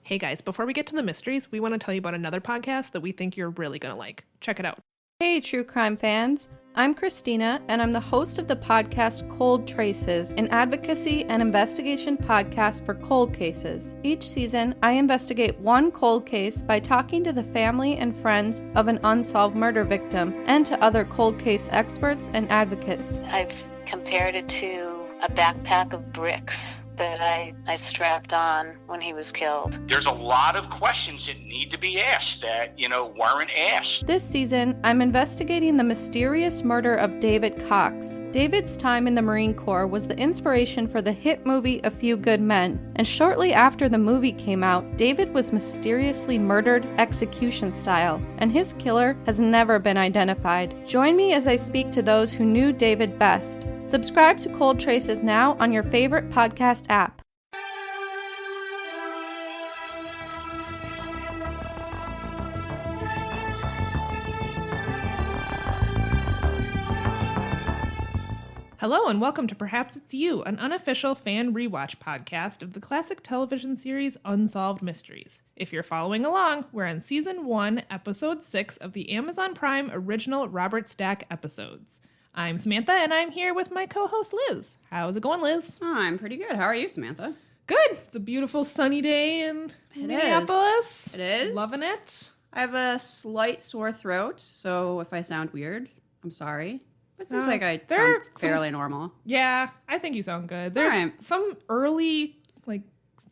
Hey guys, before we get to the mysteries, we want to tell you about another podcast that we think you're really going to like. Check it out. Hey, true crime fans. I'm Christina, and I'm the host of the podcast Cold Traces, an advocacy and investigation podcast for cold cases. Each season, I investigate one cold case by talking to the family and friends of an unsolved murder victim and to other cold case experts and advocates. I've compared it to a backpack of bricks that I strapped on when he was killed. There's a lot of questions that need to be asked that, weren't asked. This season, I'm investigating the mysterious murder of David Cox. David's time in the Marine Corps was the inspiration for the hit movie A Few Good Men, and shortly after the movie came out, David was mysteriously murdered execution style, and his killer has never been identified. Join me as I speak to those who knew David best. Subscribe to Cold Traces now on your favorite podcast app. Hello and welcome to Perhaps It's You, an unofficial fan rewatch podcast of the classic television series Unsolved Mysteries. If you're following along, we're on Season 1, Episode 6 of the Amazon Prime original Robert Stack episodes. I'm Samantha, and I'm here with my co-host Liz. How's it going, Liz? Oh, I'm pretty good. How are you, Samantha? Good. It's a beautiful sunny day in Minneapolis. It is. Loving it. I have a slight sore throat, so if I sound weird, I'm sorry. It seems like I sound fairly normal. Yeah, I think you sound good. There's some early,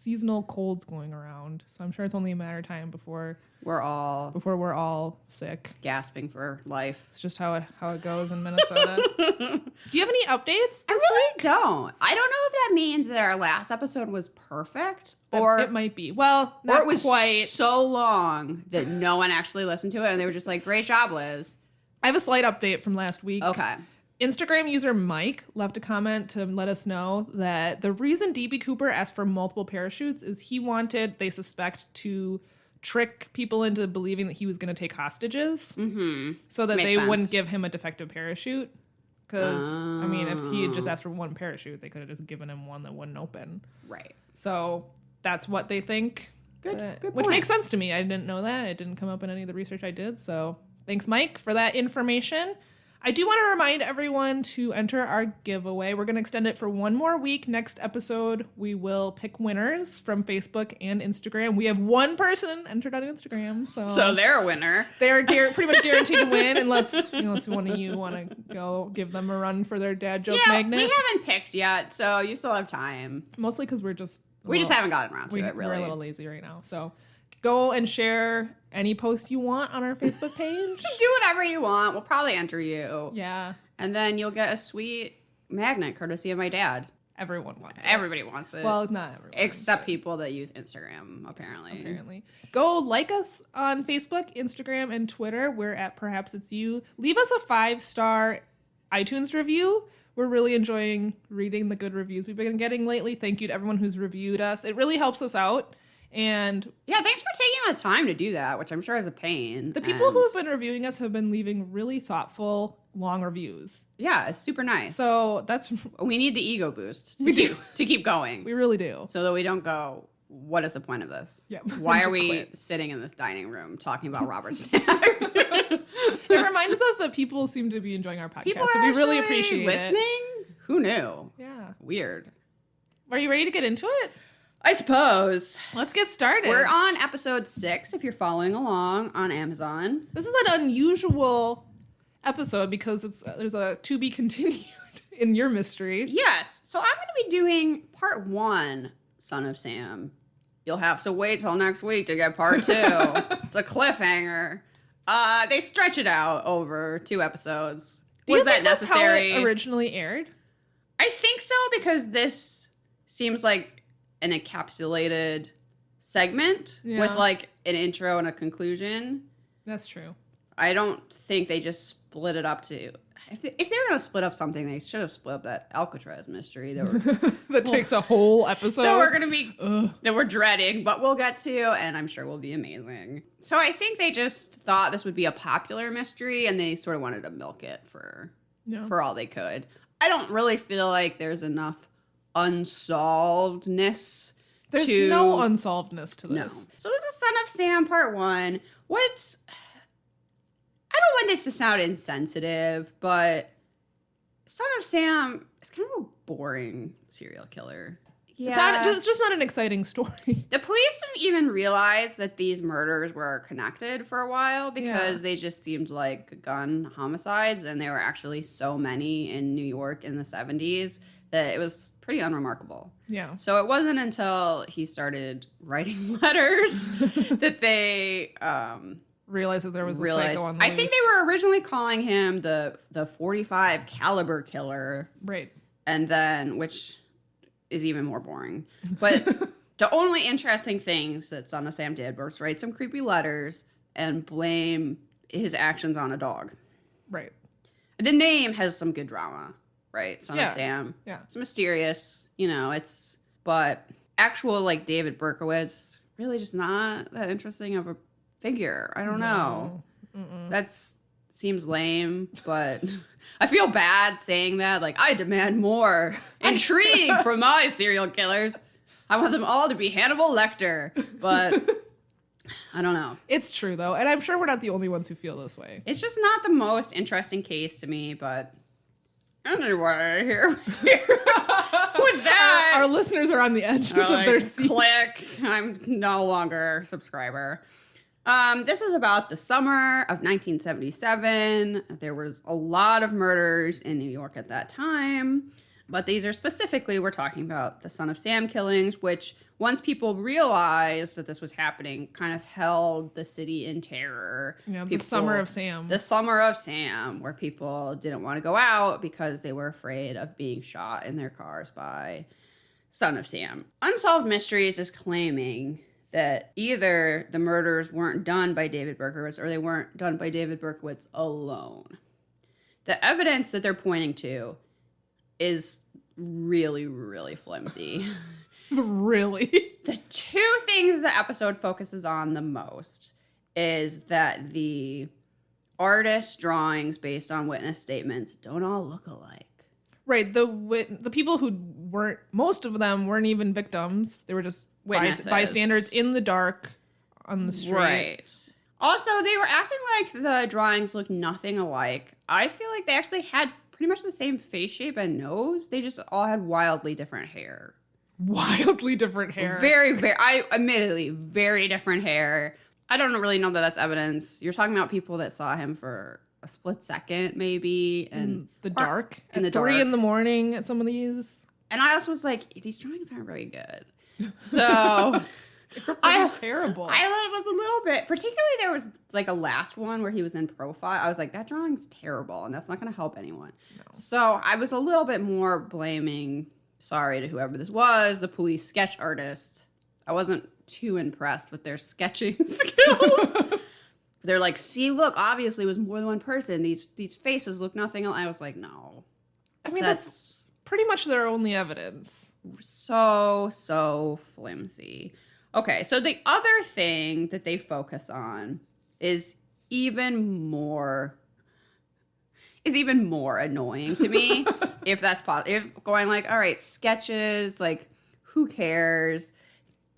seasonal colds going around, so I'm sure it's only a matter of time before we're all sick, gasping for life. It's just how it goes in Minnesota. Do you have any updates? I really don't. I don't know if that means that our last episode was perfect, or it might be. Well, not or it was quite so long that no one actually listened to it, and they were just like, "Great job, Liz." I have a slight update from last week. Okay. Instagram user Mike left a comment to let us know that the reason DB Cooper asked for multiple parachutes is he wanted, they suspect, to trick people into believing that he was going to take hostages so that they wouldn't give him a defective parachute. Because, if he had just asked for one parachute, they could have just given him one that wouldn't open. Right. So that's what they think. Good Which point. makes sense to me. I didn't know that. It didn't come up in any of the research I did. So thanks, Mike, for that information. I do want to remind everyone to enter our giveaway. We're going to extend it for one more week. Next episode, we will pick winners from Facebook and Instagram. We have one person entered on Instagram. So they're a winner. They're pretty much guaranteed to win unless one of you want to go give them a run for their dad joke magnet. We haven't picked yet, so you still have time. Mostly because we just haven't gotten around to it, really. We're a little lazy right now. So go and share any post you want on our Facebook page. Do whatever you want. We'll probably enter you. Yeah. And then you'll get a sweet magnet courtesy of my dad. Everyone wants it. Everybody wants it. Well, not everyone. Except people that use Instagram, apparently. Go like us on Facebook, Instagram, and Twitter. We're at Perhaps It's You. Leave us a 5-star iTunes review. We're really enjoying reading the good reviews we've been getting lately. Thank you to everyone who's reviewed us. It really helps us out. And yeah, thanks for taking the time to do that, which I'm sure is a pain. The people who have been reviewing us have been leaving really thoughtful, long reviews. Yeah, it's super nice. So we need the ego boost to keep going. We really do. So that we don't go, what is the point of this? Yeah. Why are we sitting in this dining room talking about Robert Stack? It reminds us that people seem to be enjoying our podcast. People so we really appreciate listening? it. Who knew? Yeah. Weird. Are you ready to get into it? I suppose. Let's get started. We're on episode 6 if you're following along on Amazon. This is an unusual episode because there's a to be continued in your mystery. Yes. So I'm going to be doing part 1, Son of Sam. You'll have to wait till next week to get part 2. It's a cliffhanger. They stretch it out over 2 episodes. Was that necessary? That's how it originally aired? I think so, because this seems like an encapsulated segment with an intro and a conclusion. That's true. I don't think they just split it up to... If they were going to split up something, they should have split up that Alcatraz mystery that takes a whole episode. That we're going to be... that we're dreading, but we'll get to, and I'm sure will be amazing. So I think they just thought this would be a popular mystery, and they sort of wanted to milk it for all they could. I don't really feel like there's enough unsolvedness There's no unsolvedness to this. No. So this is Son of Sam Part 1. I don't want this to sound insensitive, but Son of Sam is kind of a boring serial killer. Yeah. It's just not an exciting story. The police didn't even realize that these murders were connected for a while because they just seemed like gun homicides, and there were actually so many in New York in the 70s that it was pretty unremarkable. Yeah. So it wasn't until he started writing letters that they realized that there was a psycho on the I think they were originally calling him the 45 caliber killer. Right. And then, which is even more boring. But the only interesting things that Son of Sam did was write some creepy letters and blame his actions on a dog. Right. The name has some good drama, right? Son of Sam. Yeah. It's mysterious, but actual like David Berkowitz, really just not that interesting of a figure. I don't know. That's seems lame, but I feel bad saying that. Like, I demand more intrigue from my serial killers. I want them all to be Hannibal Lecter, but I don't know. It's true, though, and I'm sure we're not the only ones who feel this way. It's just not the most interesting case to me, but anyway, here with that. Our listeners are on the edges of their seats. Click. I'm no longer a subscriber. This is about the summer of 1977. There was a lot of murders in New York at that time, but these are specifically, we're talking about the Son of Sam killings, which once people realized that this was happening, kind of held the city in terror. Yeah, the Summer of Sam. The Summer of Sam, where people didn't want to go out because they were afraid of being shot in their cars by Son of Sam. Unsolved Mysteries is claiming that either the murders weren't done by David Berkowitz or they weren't done by David Berkowitz alone. The evidence that they're pointing to is really, really flimsy. Really? The two things the episode focuses on the most is that the artist's drawings based on witness statements don't all look alike. Right. The people who weren't, most of them weren't even victims. They were just bystanders in the dark on the street. Right. Also, they were acting like the drawings looked nothing alike. I feel like they actually had pretty much the same face shape and nose. They just all had wildly different hair. Wildly different hair. Admittedly, very different hair. I don't really know that that's evidence. You're talking about people that saw him for a split second, maybe. In the dark. In the dark. 3 a.m. at some of these. And I also was like, these drawings aren't very good. So terrible. I was a little bit, particularly there was like a last one where he was in profile. I was like, that drawing's terrible, and that's not going to help anyone. No. So I was a little bit more blaming, sorry to whoever this was, the police sketch artist. I wasn't too impressed with their sketching skills. They're like, see, look, obviously it was more than one person. These faces look nothing else. I was like, no. I mean, that's pretty much their only evidence. So flimsy. Okay, so the other thing that they focus on is even more annoying to me, if that's possible. If going like, all right, sketches, like, who cares?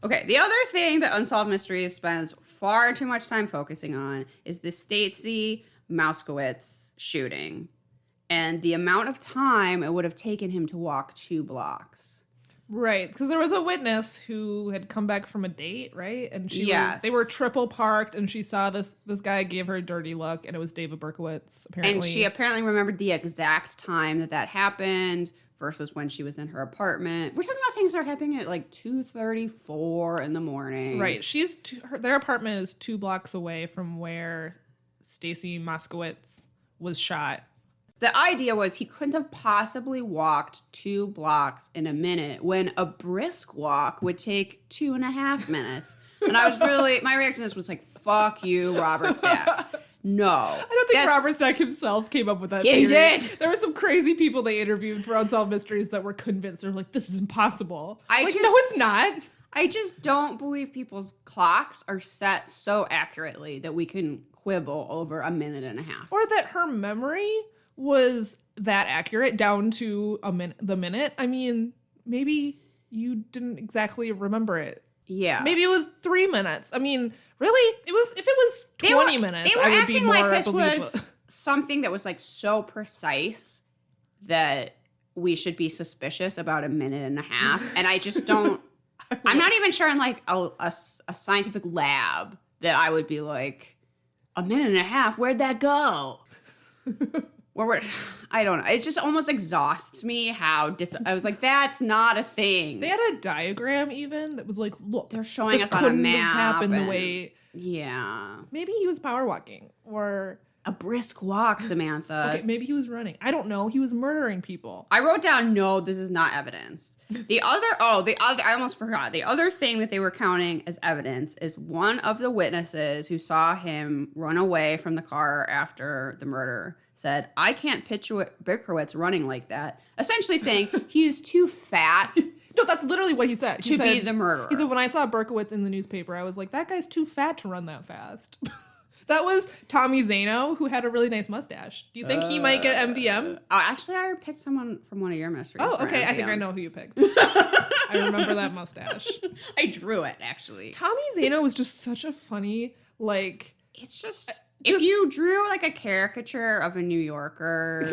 Okay, the other thing that Unsolved Mysteries spends far too much time focusing on is the Stacey Moskowitz shooting and the amount of time it would have taken him to walk 2 blocks. Right, because there was a witness who had come back from a date, right? And they were triple parked, and she saw this guy gave her a dirty look, and it was David Berkowitz, apparently. And she apparently remembered the exact time that happened versus when she was in her apartment. We're talking about things that are happening at like 2:34 in the morning. Right, their apartment is 2 blocks away from where Stacey Moskowitz was shot. The idea was he couldn't have possibly walked 2 blocks in a minute when a brisk walk would take 2.5 minutes. And I was my reaction to this was like, fuck you, Robert Stack. No. I don't think Robert Stack himself came up with that theory. He did. There were some crazy people they interviewed for Unsolved Mysteries that were convinced. They're like, this is impossible. No, it's not. I just don't believe people's clocks are set so accurately that we can quibble over a minute and a half. Or that her memory was that accurate down to the minute. I mean, maybe you didn't exactly remember it. Yeah. Maybe it was 3 minutes. I mean, really, if it was 20 minutes, they were I would be acting more like this believable. was something that was like so precise that we should be suspicious about a minute and a half. And I just don't. I'm not even sure in like a scientific lab that I would be like, a minute and a half. Where'd that go? I don't know. It just almost exhausts me how I was like, that's not a thing. They had a diagram even that was like, look, They're showing this us on a couldn't map. have happened the and- way. Yeah. Maybe he was power walking, or A brisk walk, Samantha. okay, maybe he was running. I don't know. He was murdering people. I wrote down, no, this is not evidence. The other, I almost forgot. The other thing that they were counting as evidence is one of the witnesses who saw him run away from the car after the murder said, I can't picture Berkowitz running like that. Essentially saying he's too fat No, that's literally what he said. He to said, be the murderer. He said, when I saw Berkowitz in the newspaper, I was like, that guy's too fat to run that fast. That was Tommy Zano, who had a really nice mustache. Do you think he might get MVM? Oh, actually, I picked someone from one of your mysteries. Oh, for okay. I think I MVM. know who you picked. I remember that mustache. I drew it, actually. Tommy Zano was just such a funny, like... It's just if you drew like a caricature of a New Yorker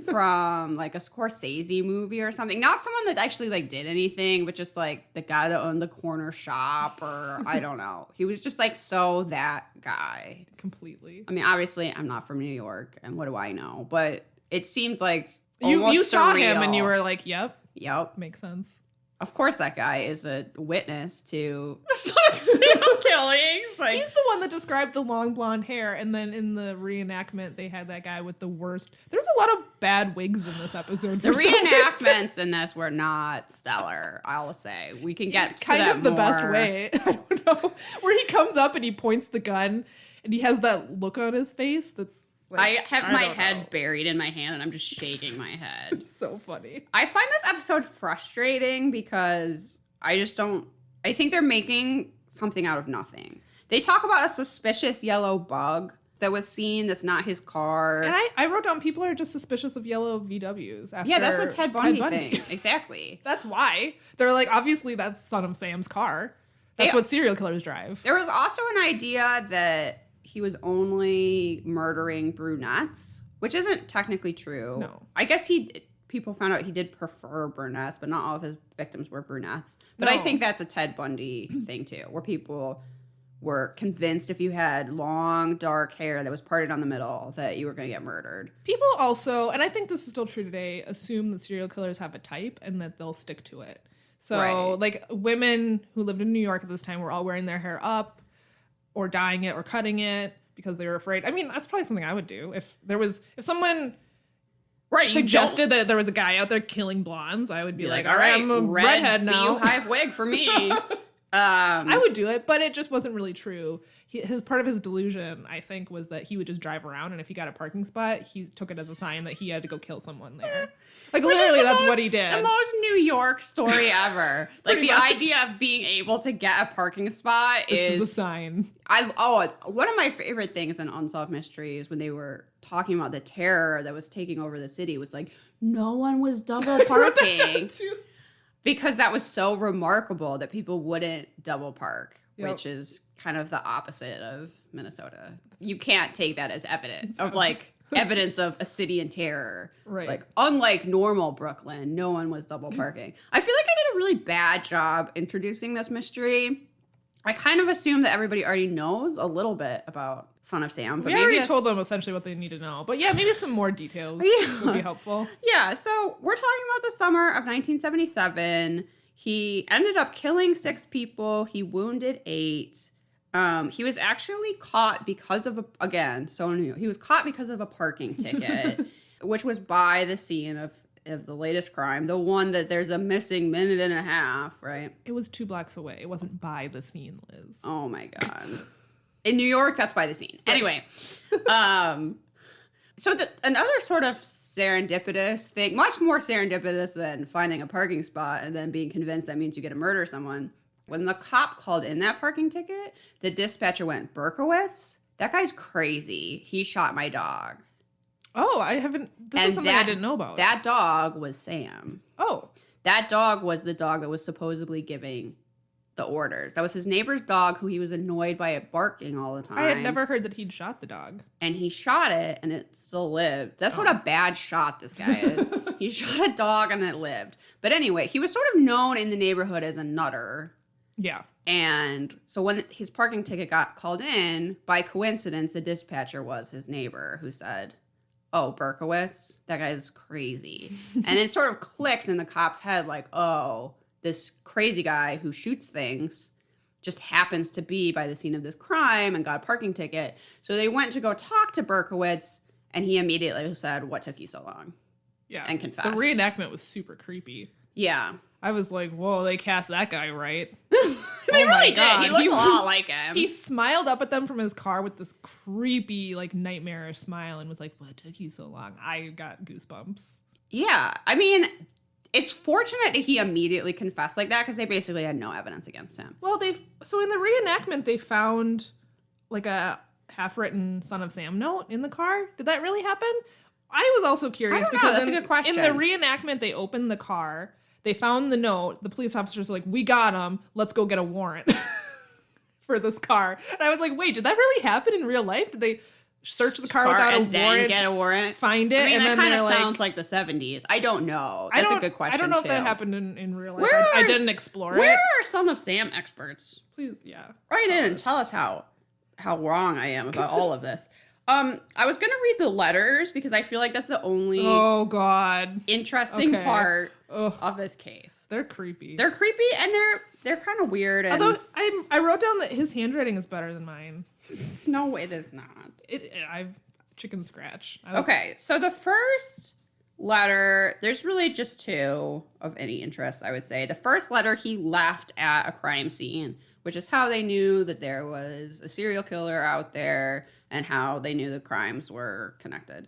from like a Scorsese movie or something, not someone that actually like did anything, but just like the guy that owned the corner shop, or I don't know. He was just like so that guy. Completely. I mean, obviously I'm not from New York and what do I know, but it seemed like You almost saw surreal. him and you were like, yep, Yep. makes sense. Of course that guy is a witness to some serial killings. Like, He's the one that described the long blonde hair, and then in the reenactment, they had that guy with the worst. There's a lot of bad wigs in this episode. the for some reason. reenactments in this were not stellar, I'll say. We can get to kind that of the best more. way. I don't know, where he comes up and he points the gun, and he has that look on his face that's. Like, I have my don't head know. buried in my hand and I'm just shaking my head. It's so funny. I find this episode frustrating because I think they're making something out of nothing. They talk about a suspicious yellow bug that was seen that's not his car. And I wrote down people are just suspicious of yellow VWs. After Yeah, that's a Ted Bundy thing. Exactly. That's why. They're like, obviously that's Son of Sam's car. That's what serial killers drive. There was also an idea that he was only murdering brunettes, which isn't technically true. No. I guess people found out he did prefer brunettes, but not all of his victims were brunettes. But I No. think that's a Ted Bundy thing too, where people were convinced if you had long, dark hair that was parted down the middle that you were going to get murdered. People also, and I think this is still true today, assume that serial killers have a type and that they'll stick to it. So, Right. like, women who lived in New York at this time were all wearing their hair up or dyeing it or cutting it because they were afraid. I mean, that's probably something I would do. If someone Right. suggested that there was a guy out there killing blondes, I would be like, all right, I'm a redhead now. beehive wig for me. I would do it, but it just wasn't really true. His part of his delusion, I think, was that he would just drive around, and if he got a parking spot, he took it as a sign that he had to go kill someone there. Like, Which is literally, the that's most- what he did. The most New York story ever. Like Pretty the much. idea of being able to get a parking spot This is a sign. one of my favorite things in Unsolved Mysteries when they were talking about the terror that was taking over the city was like no one was double Wrote that down, parking too. because that was so remarkable that people wouldn't double park, Yep. which is kind of the opposite of Minnesota. You can't take that as evidence of like evidence of a city in terror. Right. Like unlike normal Brooklyn, no one was double parking. I feel like I did a really bad job introducing this mystery. I kind of assume that everybody already knows a little bit about Son of Sam. But We maybe already it's- told them essentially what they need to know. But yeah, maybe some more details Yeah. would be helpful. Yeah, so we're talking about the summer of 1977. He ended up killing 6 people. He wounded 8. He was actually caught because of he was caught because of a parking ticket, which was by the scene of the latest crime, the one that there's a missing minute and a half, right? It was 2 blocks away. It wasn't by the scene, Liz. Oh my god. In New York, that's by the scene. Anyway, so another sort of serendipitous thing, much more serendipitous than finding a parking spot and then being convinced that means you get to murder someone. When the cop called in that parking ticket, the dispatcher went, Berkowitz? That guy's crazy. He shot my dog. Oh, I haven't. This is something I didn't know about. That dog was Sam. Oh, That dog was the dog that was supposedly giving the orders. That was his neighbor's dog who he was annoyed by it barking all the time. I had never heard that he'd shot the dog. And he shot it and it still lived. That's what a bad shot this guy is. He shot a dog and it lived. But anyway, he was sort of known in the neighborhood as a nutter. Yeah. And so when his parking ticket got called in, by coincidence, the dispatcher was his neighbor who said, "Oh, Berkowitz, that guy's crazy." And it sort of clicked in the cop's head like, oh, this crazy guy who shoots things just happens to be by the scene of this crime and got a parking ticket. So they went to go talk to Berkowitz, and he immediately said, "What took you so long?" Yeah. And confessed. The reenactment was super creepy. Yeah. I was like, whoa, they cast that guy right. They really did. He looked a lot like him. He smiled up at them from his car with this creepy, like, nightmarish smile and was like, what took you so long? I got goosebumps. Yeah. I mean, it's fortunate that he immediately confessed like that because they basically had no evidence against him. Well, so in the reenactment, they found, like, a half-written Son of Sam note in the car. Did that really happen? I was also curious because That's a good question. In the reenactment, they opened the car. They found the note. The police officers were like, we got him. Let's go get a warrant for this car. And I was like, wait, did that really happen in real life? Did they search the car without a warrant? Then get a warrant? Find it? I mean, and that then kind of like, sounds like the 70s. I don't know. That's a good question, I don't know too. if that happened in real life. Where I didn't explore Where it. are Son of Sam experts? Please, yeah. Write in and tell us how wrong I am about all of this. I was gonna read the letters because I feel like that's the only Oh, God. interesting Okay. part Ugh. of this case. They're creepy. They're creepy and they're kind of weird. And Although I wrote down that his handwriting is better than mine. no, it is not. I've chicken scratch. Okay, so the first letter, there's really just two of any interest, I would say. The first letter, he left at a crime scene, which is how they knew that there was a serial killer out there and how they knew the crimes were connected.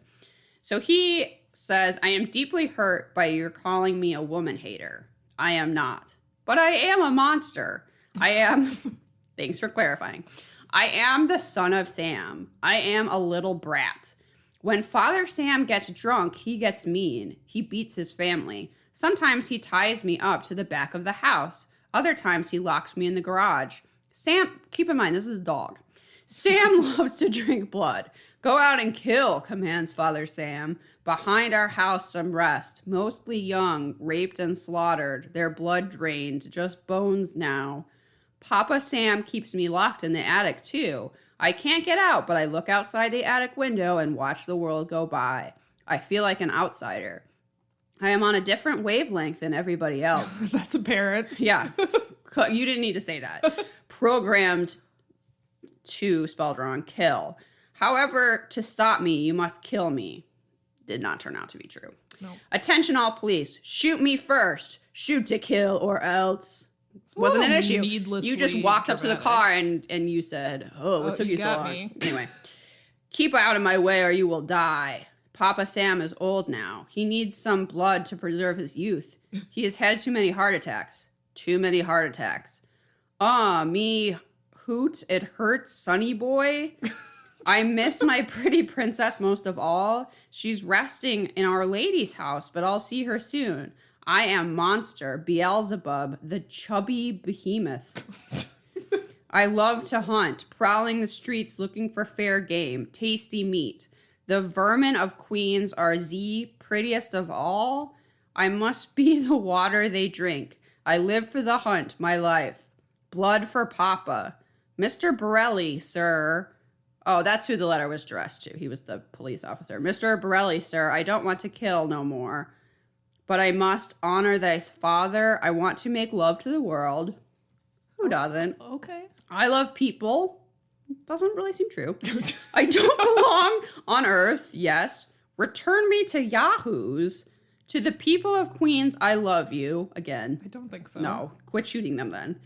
So he says, "I am deeply hurt by your calling me a woman hater. I am not. But I am a monster. I am..." Thanks for clarifying. "I am the son of Sam. I am a little brat. When Father Sam gets drunk, he gets mean. He beats his family. Sometimes he ties me up to the back of the house. Other times he locks me in the garage. Sam," keep in mind, this is a dog. "Sam loves to drink blood. Go out and kill," commands Father Sam. "Behind our house some rest, mostly young, raped and slaughtered, their blood drained, just bones now. Papa Sam keeps me locked in the attic too. I can't get out, but I look outside the attic window and watch the world go by. I feel like an outsider. I am on a different wavelength than everybody else." That's apparent. Yeah. You didn't need to say that. "Programmed to," spelled wrong, "kill. However, to stop me, you must kill me." Did not turn out to be true. No. "Attention all police. Shoot me first. Shoot to kill or else." Wasn't an issue. You just walked up to the car and you said, "Oh, what took you so got long?" me. Anyway. "Keep out of my way or you will die. Papa Sam is old now. He needs some blood to preserve his youth. He has had too many heart attacks. Too many heart attacks. Me hoot, it hurts, sonny boy. I miss my pretty princess most of all. She's resting in Our Lady's house, but I'll see her soon. I am Monster, Beelzebub, the chubby behemoth. I love to hunt, prowling the streets looking for fair game, tasty meat. The vermin of queens are the prettiest of all. I must be the water they drink. I live for the hunt, my life. Blood for Papa. Mr. Borelli, sir." Oh, that's who the letter was addressed to. He was the police officer. "Mr. Borelli, sir, I don't want to kill no more. But I must honor thy father. I want to make love to the world." Who doesn't? Okay. "I love people." Doesn't really seem true. "I don't belong on earth. Yes. Return me to Yahoos. To the people of Queens, I love you." Again. I don't think so. No. Quit shooting them then.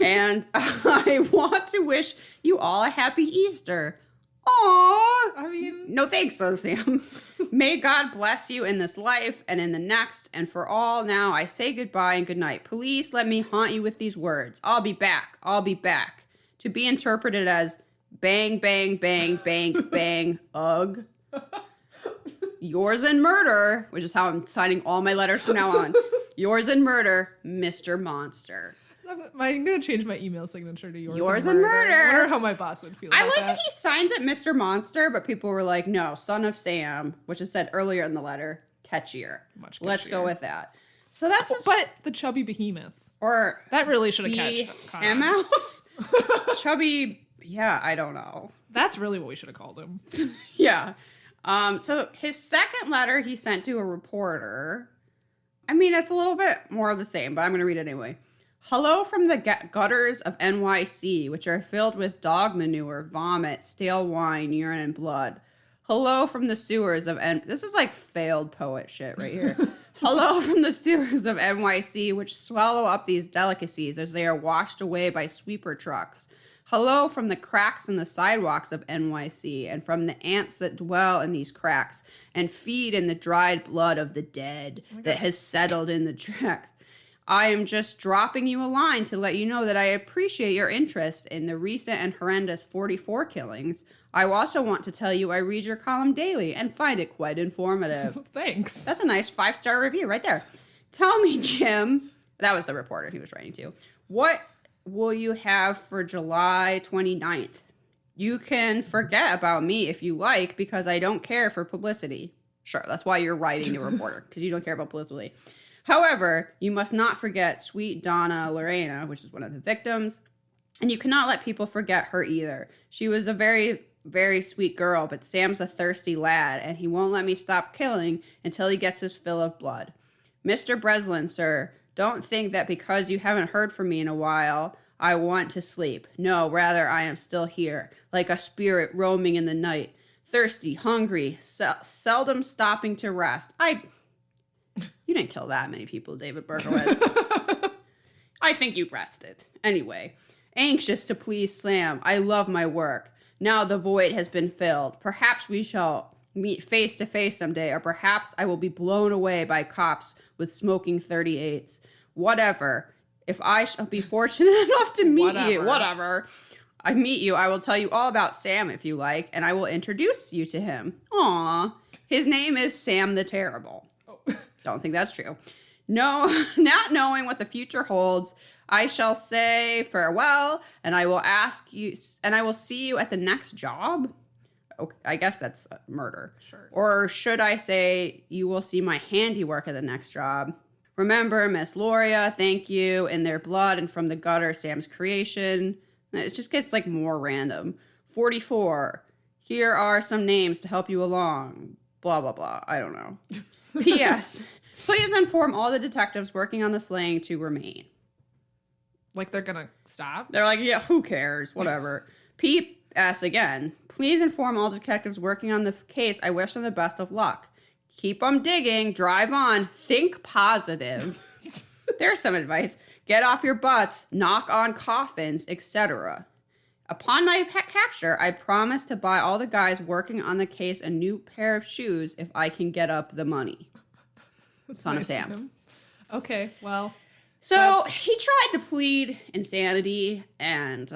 "And I want to wish you all a happy Easter." Aww. I mean, No thanks, Son of Sam. "May God bless you in this life and in the next, and for all now I say goodbye and good night. Please let me haunt you with these words. I'll be back. I'll be back." To be interpreted as bang, bang, bang, bang, bang, ugh. "Yours in murder," which is how I'm signing all my letters from now on. Yours in murder, Mr. Monster. I'm going to change my email signature to yours in murder. I wonder how my boss would feel I about like that he signs it Mr. Monster, but people were like, no, Son of Sam, which is said earlier in the letter, catchier. Much Let's go catchier. with that. So that's But the chubby behemoth. or That really should have caught on. mouth. Chubby, yeah, I don't know. That's really what we should have called him. Yeah. So his second letter he sent to a reporter. I mean, it's a little bit more of the same, but I'm going to read it anyway. Hello from the gutters of NYC, which are filled with dog manure, vomit, stale wine, urine, and blood. Hello from the sewers of This is like failed poet shit right here. Hello from the sewers of NYC, which swallow up these delicacies as they are washed away by sweeper trucks. Hello from the cracks in the sidewalks of NYC and from the ants that dwell in these cracks and feed in the dried blood of the dead that has settled in the tracks. I am just dropping you a line to let you know that I appreciate your interest in the recent and horrendous 44 killings. I also want to tell you I read your column daily and find it quite informative. Thanks. That's a nice 5-star review right there. Tell me, Jim, that was the reporter he was writing to, what will you have for July 29th? You can forget about me if you like because I don't care for publicity. Sure, that's why you're writing to a reporter, because you don't care about publicity. However, you must not forget sweet Donna Lorena, which is one of the victims, and you cannot let people forget her either. She was a very, very sweet girl, but Sam's a thirsty lad, and he won't let me stop killing until he gets his fill of blood. Mr. Breslin, sir, don't think that because you haven't heard from me in a while, I want to sleep. No, rather, I am still here, like a spirit roaming in the night, thirsty, hungry, seldom stopping to rest. You didn't kill that many people, David Berkowitz. I think you rested. Anyway, anxious to please Sam. I love my work. Now the void has been filled. Perhaps we shall meet face to face someday, or perhaps I will be blown away by cops with smoking 38s. Whatever. If I shall be fortunate enough to meet you, I meet you, I will tell you all about Sam if you like, and I will introduce you to him. Aw. His name is Sam the Terrible. Don't think that's true. No, not knowing what the future holds, I shall say farewell, and I will see you at the next job. Okay, I guess that's murder. Sure. Or should I say you will see my handiwork at the next job? Remember, Miss Loria, thank you. In their blood and from the gutter, Sam's creation. It just gets like more random. 44. Here are some names to help you along. Blah, blah, blah. I don't know. P.S. Please inform all the detectives working on the slaying to remain. Like they're gonna stop? They're like, yeah, who cares? Whatever. P.S. again. Please inform all detectives working on the case. I wish them the best of luck. Keep them digging. Drive on. Think positive. There's some advice. Get off your butts. Knock on coffins, etc. Upon my capture, I promise to buy all the guys working on the case a new pair of shoes if I can get up the money. Son of Sam. Okay, well. So he tried to plead insanity, and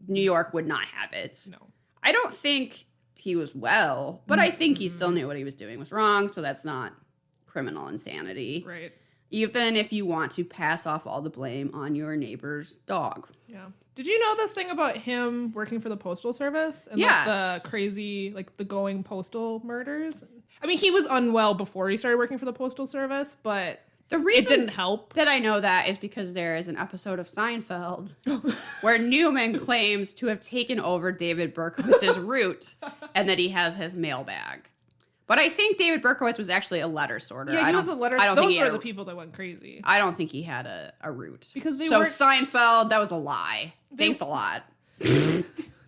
New York would not have it. No. I don't think he was well, but I think he still knew what he was doing was wrong, so that's not criminal insanity. Right. Even if you want to pass off all the blame on your neighbor's dog. Yeah. Did you know this thing about him working for the Postal Service? And yes. like the crazy, like the going postal murders? I mean, he was unwell before he started working for the Postal Service, but the reason it didn't help. That I know that is because there is an episode of Seinfeld where Newman claims to have taken over David Berkowitz's route and that he has his mailbag. But I think David Berkowitz was actually a letter sorter. Yeah, he was a letter sorter. Those were the people that went crazy. I don't think he had a route. Because they so weren't... Seinfeld, that was a lie. Thanks a lot.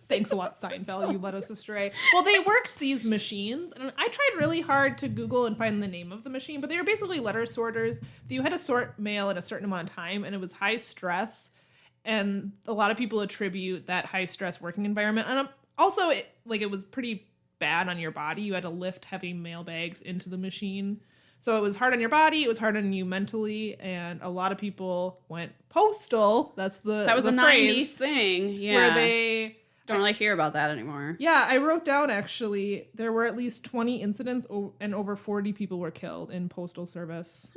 Thanks a lot, Seinfeld. You led us astray. Well, they worked these machines, and I tried really hard to Google and find the name of the machine, but they were basically letter sorters that you had to sort mail in a certain amount of time, and it was high stress, and a lot of people attribute that high stress working environment. And also, it was pretty bad on your body. You had to lift heavy mail bags into the machine. So it was hard on your body, it was hard on you mentally, and a lot of people went postal. That was a phrase, 90s thing. Yeah. Where they Don't really hear about that anymore. Yeah, I wrote down, actually, there were at least 20 incidents and over 40 people were killed in Postal Service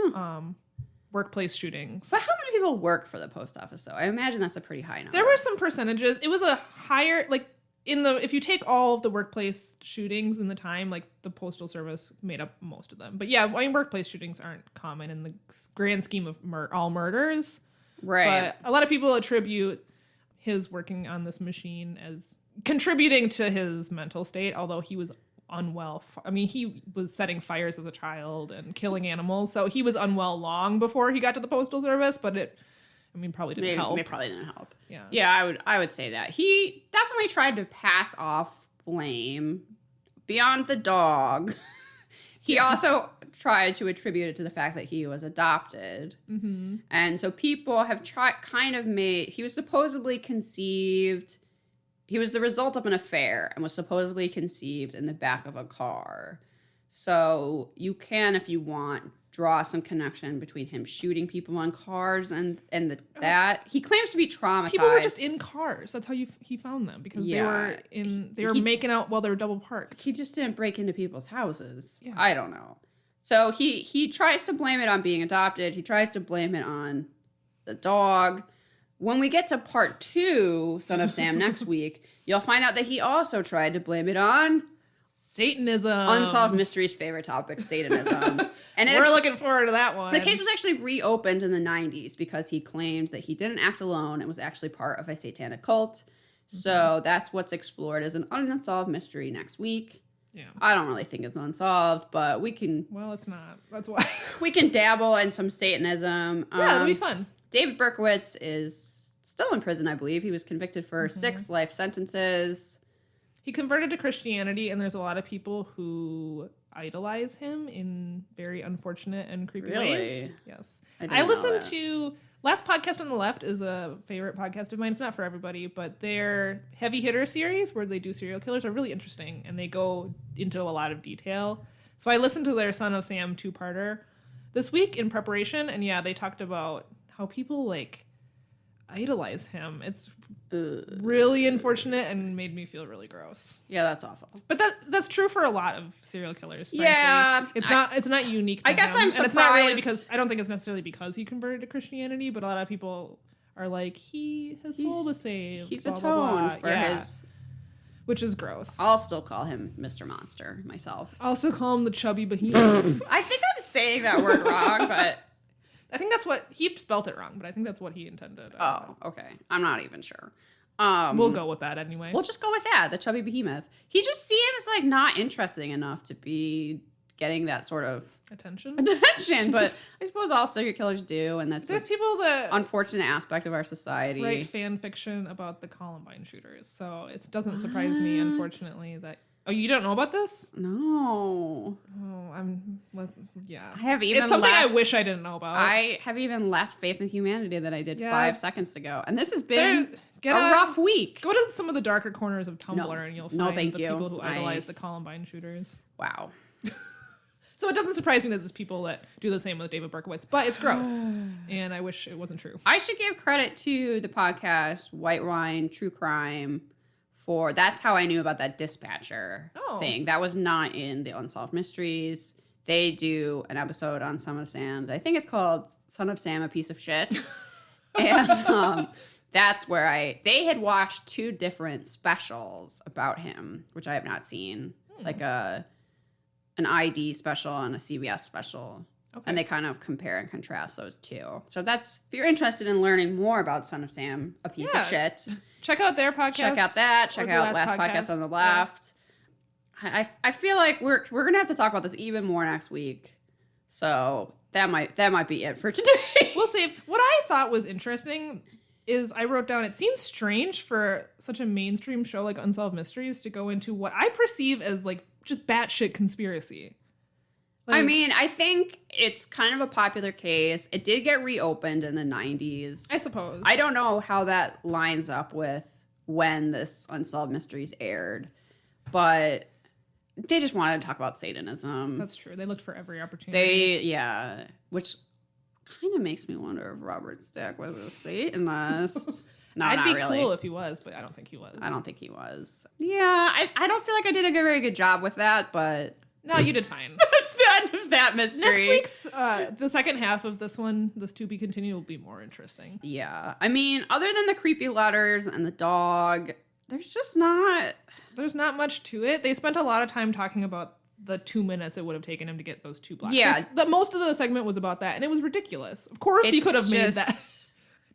workplace shootings. But how many people work for the post office, though? I imagine that's a pretty high number. There were some percentages. It was a higher, like, if you take all of the workplace shootings in the time, like, the Postal Service made up most of them. But yeah, I mean, workplace shootings aren't common in the grand scheme of all murders. Right. But a lot of people attribute his working on this machine as contributing to his mental state, although he was unwell. I mean, he was setting fires as a child and killing animals, so he was unwell long before he got to the Postal Service, but probably didn't help. It probably didn't help. Yeah. Yeah, I would say that. He definitely tried to pass off blame beyond the dog. He also tried to attribute it to the fact that he was adopted. Mm-hmm. And so people have he was supposedly conceived, he was the result of an affair and was supposedly conceived in the back of a car. So you can, if you want, draw some connection between him shooting people on cars and that. He claims to be traumatized. People were just in cars. That's how he found them, because they were making out while they were double parked. He just didn't break into people's houses. Yeah. I don't know. So he tries to blame it on being adopted. He tries to blame it on the dog. When we get to part 2, Son of Sam, next week, you'll find out that he also tried to blame it on Satanism. Unsolved Mysteries' favorite topic, Satanism. And we're looking forward to that one. The case was actually reopened in the 90s because he claimed that he didn't act alone and was actually part of a satanic cult. Mm-hmm. So that's what's explored as an unsolved mystery next week. Yeah. I don't really think it's unsolved, but we can... Well, it's not. That's why. We can dabble in some Satanism. Yeah, it'll be fun. David Berkowitz is still in prison, I believe. He was convicted for 6 life sentences. He converted to Christianity, and there's a lot of people who idolize him in very unfortunate and creepy ways. Yes. I listened to... Last Podcast on the Left is a favorite podcast of mine. It's not for everybody, but their Heavy Hitter series, where they do serial killers, are really interesting, and they go into a lot of detail. So I listened to their Son of Sam 2-parter this week in preparation, and yeah, they talked about how people, like, idolize him. It's really unfortunate and made me feel really gross. Yeah, that's awful. But that's true for a lot of serial killers. Frankly. Yeah, it's not unique to I guess him. I'm surprised. And it's not really because I don't think it's necessarily because he converted to Christianity, but a lot of people are like, his soul was saved. He's blah, atoned blah, blah. for his, which is gross. I'll still call him Mr. Monster myself. I also call him the chubby behemoth. I think I'm saying that word wrong, but I think that's what he spelt it wrong, but I think that's what he intended. Oh, okay. I'm not even sure. We'll go with that anyway. We'll just go with that, the chubby behemoth. He just seems like not interesting enough to be getting that sort of attention, but I suppose all serial killers do, and there's people that unfortunate aspect of our society write fan fiction about the Columbine shooters. So it doesn't surprise me, unfortunately, that. Oh, you don't know about this? No. Oh, yeah. I have even It's something less, I wish I didn't know about. I have even less faith in humanity than I did 5 seconds ago. And this has been a rough week. Go to some of the darker corners of Tumblr and you'll find the people who idolize the Columbine shooters. Wow. So it doesn't surprise me that there's people that do the same with David Berkowitz, but it's gross. And I wish it wasn't true. I should give credit to the podcast White Wine True Crime. That's how I knew about that dispatcher thing. That was not in the Unsolved Mysteries. They do an episode on Son of Sam. I think it's called Son of Sam, a Piece of Shit. And that's where they had watched 2 different specials about him, which I have not seen. Like an ID special and a CBS special. Okay. And they kind of compare and contrast those 2. So if you're interested in learning more about Son of Sam, a Piece of Shit. Check out their podcast. Check out that. Check out Last Podcast on the Left. Yeah. I feel like we're gonna have to talk about this even more next week. So that might be it for today. We'll see. What I thought was interesting is I wrote down, it seems strange for such a mainstream show like Unsolved Mysteries to go into what I perceive as like just batshit conspiracy. I mean, I think it's kind of a popular case. It did get reopened in the 90s. I suppose. I don't know how that lines up with when this Unsolved Mysteries aired, but they just wanted to talk about Satanism. That's true. They looked for every opportunity. Which kind of makes me wonder if Robert Stack was a Satanist. No, I'd not be really. cool if he was, but I don't think he was. I don't think he was. Yeah, I don't feel like I did a very good job with that, but No, you did fine. that's the end of that mystery. Next week's, the second half of this one, this to be continued, will be more interesting. Yeah. I mean, other than the creepy letters and the dog, there's just not... There's not much to it. They spent a lot of time talking about the 2 minutes it would have taken him to get those 2 blocks. Yeah. Most of the segment was about that, and it was ridiculous. Of course he could have made that.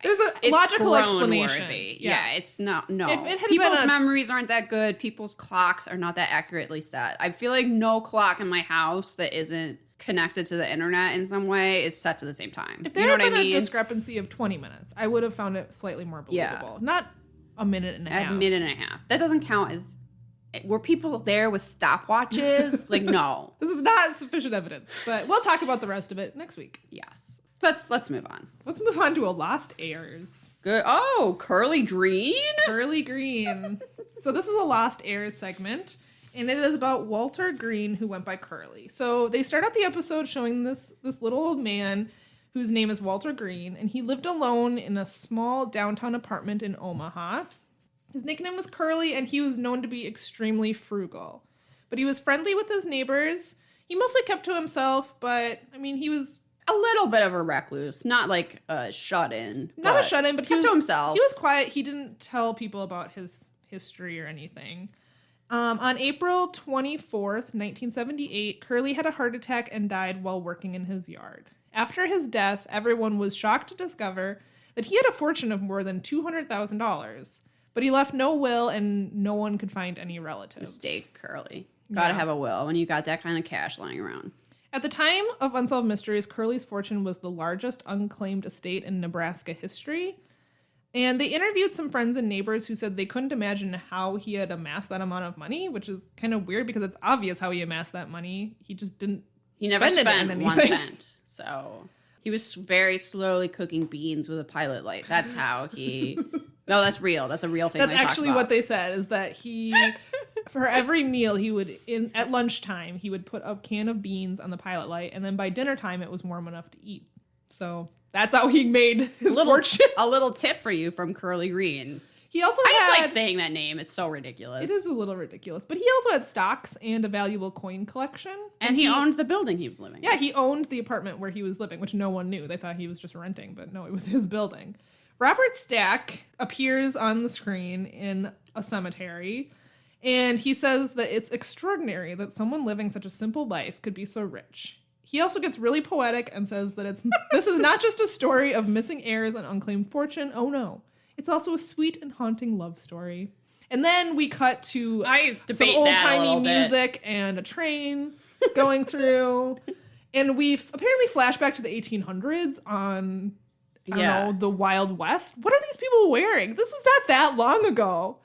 There's a It's logical grown explanation. worthy. Yeah, it's not. No, If it had people's been memories aren't that good. People's clocks are not that accurately set. I feel like no clock in my house that isn't connected to the internet in some way is set to the same time. If there had been a discrepancy of 20 minutes, I would have found it slightly more believable. Not a minute and a half. A minute and a half. That doesn't count as. Were people there with stopwatches? Like, no. This is not sufficient evidence, but we'll talk about the rest of it next week. Yes. Let's move on. Let's move on to a Lost Heirs. Good. Oh, Curly Green? Curly Green. So this is a Lost Heirs segment, and it is about Walter Green, who went by Curly. So they start out the episode showing this little old man whose name is Walter Green, and he lived alone in a small downtown apartment in Omaha. His nickname was Curly, and he was known to be extremely frugal. But he was friendly with his neighbors. He mostly kept to himself, but, I mean, he was... A little bit of a recluse. Not like a shut-in. Not a shut-in, but he was to himself. He was quiet. He didn't tell people about his history or anything. On April 24th, 1978, Curly had a heart attack and died while working in his yard. After his death, everyone was shocked to discover that he had a fortune of more than $200,000, but he left no will and no one could find any relatives. Mistake, Curly. Gotta have a will when you got that kind of cash lying around. At the time of Unsolved Mysteries, Curly's fortune was the largest unclaimed estate in Nebraska history. And they interviewed some friends and neighbors who said they couldn't imagine how he had amassed that amount of money, which is kind of weird because it's obvious how he amassed that money. He just didn't. He never spend it on spent 1 anything. cent. So he was very slowly cooking beans with a pilot light. That's how he. No, that's real. That's a real thing. That's actually what they said, is that he, for every meal, he would, at lunchtime, he would put a can of beans on the pilot light, and then by dinner time, it was warm enough to eat. So that's how he made his fortune. A little tip for you from Curly Green. He also I just had, like saying that name. It's so ridiculous. It is a little ridiculous, but he also had stocks and a valuable coin collection. And he owned the building he was living in. Yeah, he owned the apartment where he was living, which no one knew. They thought he was just renting, but no, it was his building. Robert Stack appears on the screen in a cemetery, and he says that it's extraordinary that someone living such a simple life could be so rich. He also gets really poetic and says that this is not just a story of missing heirs and unclaimed fortune. Oh no, it's also a sweet and haunting love story. And then we cut to some old-timey music and a train going through, and we've apparently flashed back to the 1800s on... I don't know, the Wild West. What are these people wearing? This was not that long ago.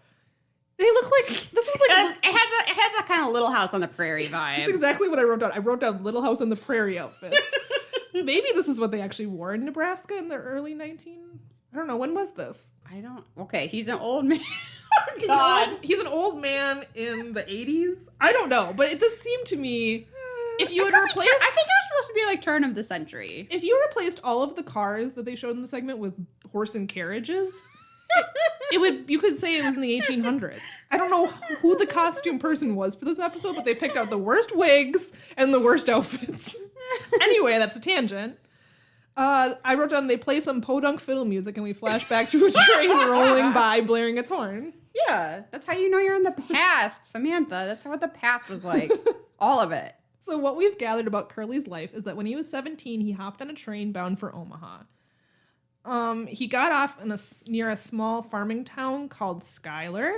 They look like this was like it has a kind of Little House on the Prairie vibe. That's exactly what I wrote down. I wrote down Little House on the Prairie outfits. Maybe this is what they actually wore in Nebraska in the early 19. I don't know, when was this? I don't. Okay, he's an old man. He's an old man in the 80s. I don't know, but this seemed to me. If you had replaced, I think it was supposed to be like turn of the century. If you replaced all of the cars that they showed in the segment with horse and carriages, you could say it was in the 1800s. I don't know who the costume person was for this episode, but they picked out the worst wigs and the worst outfits. Anyway, that's a tangent. I wrote down they play some podunk fiddle music and we flash back to a train rolling by blaring its horn. Yeah, that's how you know you're in the past, Samantha. That's what the past was like. All of it. So what we've gathered about Curly's life is that when he was 17, he hopped on a train bound for Omaha. He got off near a small farming town called Schuyler.